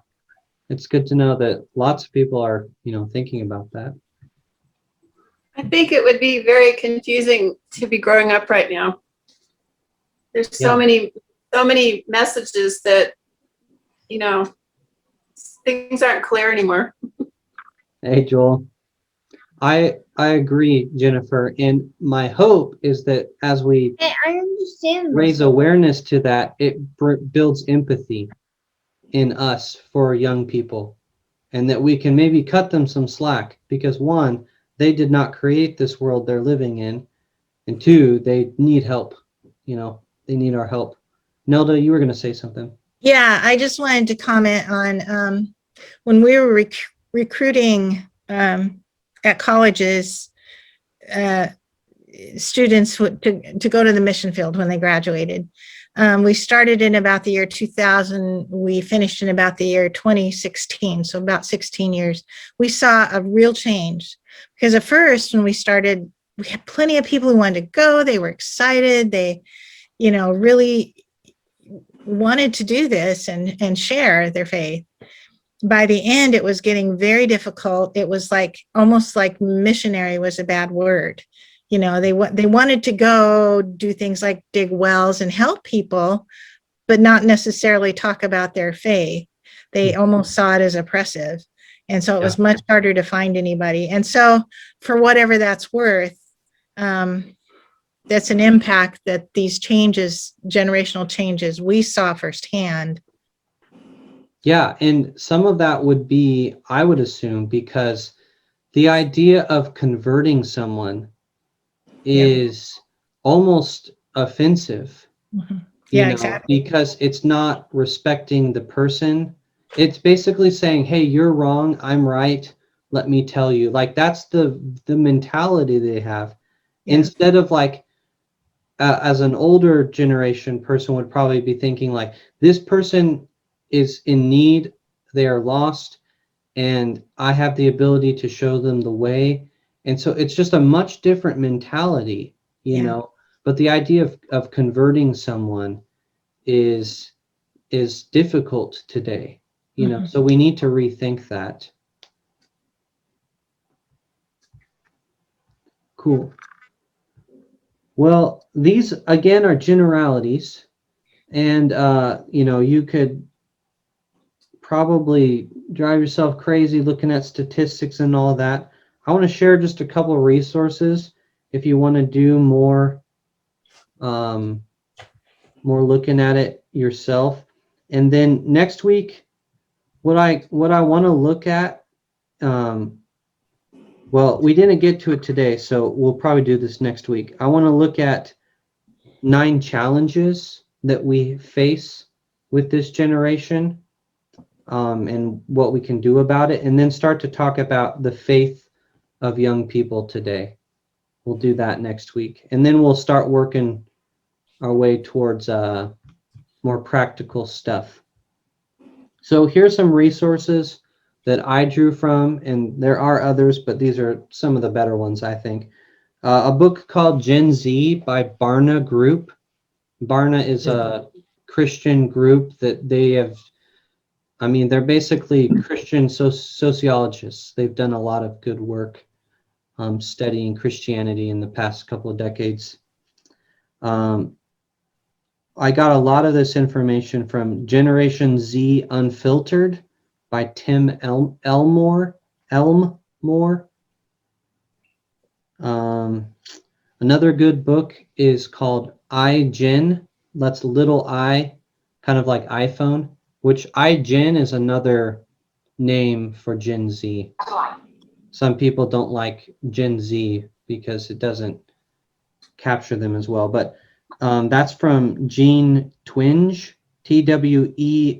It's good to know that lots of people are, thinking about that. I think it would be very confusing to be growing up right now. There's so many messages that, things aren't clear anymore. Hey, Joel. I agree, Jennifer. And my hope is that as we I understand raise awareness to that, it builds empathy in us for young people, and that we can maybe cut them some slack, because 1, they did not create this world they're living in, and 2, they need help. They need our help. Nelda, you were going to say something. Yeah, I just wanted to comment on when we were recruiting at colleges, students to go to the mission field when they graduated. We started in about the year 2000. We finished in about the year 2016, so about 16 years. We saw a real change, because at first when we started, we had plenty of people who wanted to go. They were excited. They, really wanted to do this and share their faith. By the end, it was getting very difficult. It was like almost like missionary was a bad word. They wanted to go do things like dig wells and help people, but not necessarily talk about their faith. They almost saw it as oppressive. And so it was much harder to find anybody. And so for whatever that's worth, that's an impact that these changes, generational changes, we saw firsthand. Yeah, and some of that would be, I would assume, because the idea of converting someone is almost offensive. Mm-hmm. Yeah, exactly. Because it's not respecting the person. It's basically saying, hey, you're wrong, I'm right, let me tell you. Like, that's the mentality they have. Yeah. Instead of like, as an older generation person would probably be thinking like, this person is in need, they are lost, and I have the ability to show them the way. And so it's just a much different mentality, you know. But the idea of converting someone is difficult today, so we need to rethink that. Cool. Well, these again are generalities, and you could probably drive yourself crazy looking at statistics and all that. I want to share just a couple of resources if you want to do more looking at it yourself. And then next week, what I want to look at, well, we didn't get to it today, so we'll probably do this next week. I want to look at 9 challenges that we face with this generation, and what we can do about it, and then start to talk about the faith of young people today. We'll do that next week, and then we'll start working our way towards more practical stuff. So here's some resources that I drew from, and there are others, but these are some of the better ones, I think. A book called Gen Z by Barna Group. Barna is a Christian group that they're basically Christian sociologists. They've done a lot of good work studying Christianity in the past couple of decades. I got a lot of this information from Generation Z Unfiltered by Tim Elmore. Another good book is called iGen. That's little I, kind of like iPhone, which iGen is another name for Gen Z. Some people don't like Gen Z because it doesn't capture them as well, but that's from Jean Twenge, Twenge,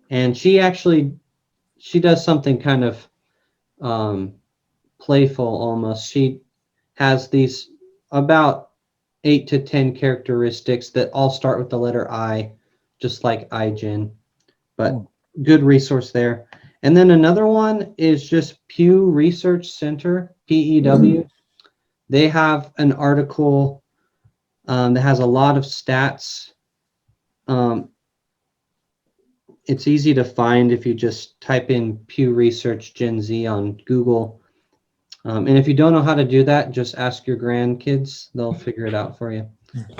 and she does something kind of playful almost. She has these about 8 to 10 characteristics that all start with the letter I, just like iGen, but good resource there. And then another one is just Pew Research Center, PEW. They have an article that has a lot of stats. It's easy to find if you just type in Pew Research Gen Z on Google. And if you don't know how to do that, just ask your grandkids. They'll figure it out for you.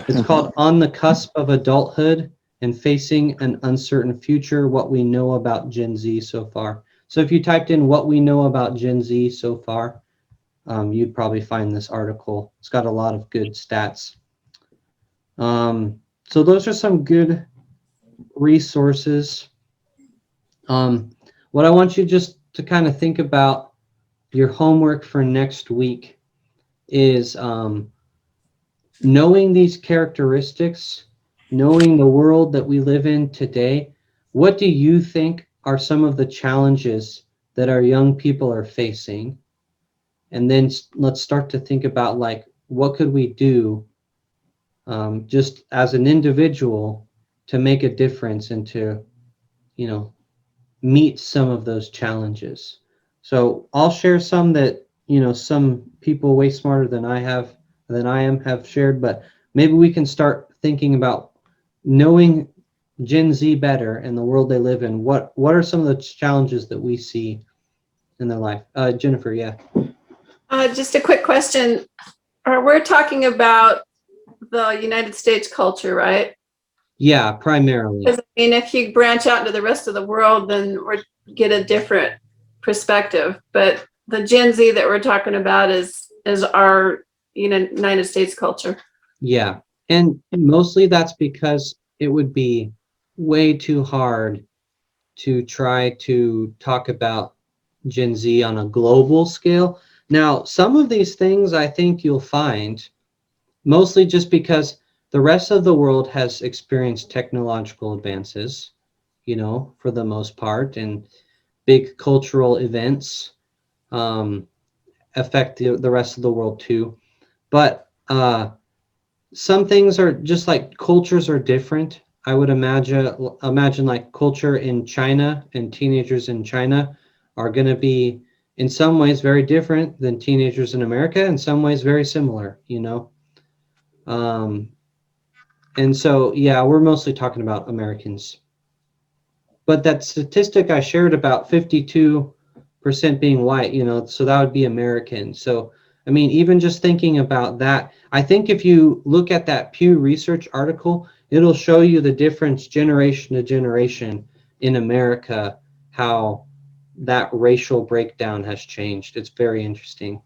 It's called On the Cusp of Adulthood and Facing an Uncertain Future, What We Know About Gen Z So Far. So if you typed in what we know about Gen Z so far, you'd probably find this article. It's got a lot of good stats. So those are some good resources. What I want you just to kind of think about, your homework for next week is knowing these characteristics, knowing the world that we live in today. What do you think are some of the challenges that our young people are facing? And then let's start to think about, like, what could we do just as an individual to make a difference and to, meet some of those challenges. So I'll share some that, some people way smarter than I am have shared, but maybe we can start thinking about knowing Gen Z better and the world they live in. What are some of the challenges that we see in their life? Jennifer, yeah. Just a quick question. We're talking about the United States culture, right? Yeah, primarily. Because if you branch out into the rest of the world, then we get a different perspective. But the Gen Z that we're talking about is our United States culture. Yeah, and mostly that's because it would be way too hard to try to talk about Gen Z on a global scale. Now, some of these things I think you'll find, mostly just because the rest of the world has experienced technological advances, for the most part, and big cultural events affect the rest of the world too. But some things are just like cultures are different. I would imagine like culture in China and teenagers in China are going to be in some ways very different than teenagers in America, in some ways very similar, And so, yeah, we're mostly talking about Americans. But that statistic I shared about 52% being white, so that would be American. So, I mean, even just thinking about that, I think if you look at that Pew Research article, it'll show you the difference generation to generation in America, how that racial breakdown has changed. It's very interesting.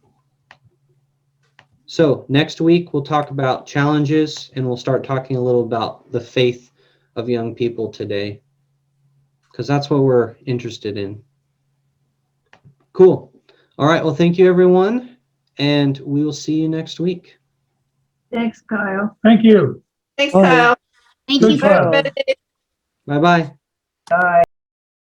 So next week, we'll talk about challenges, and we'll start talking a little about the faith of young people today, because that's what we're interested in. Cool. All right. Well, thank you, everyone, and we will see you next week. Thanks, Kyle. Thank you. Thanks, Bye. Kyle. Thank Good you. job. Everybody. Bye-bye. Bye.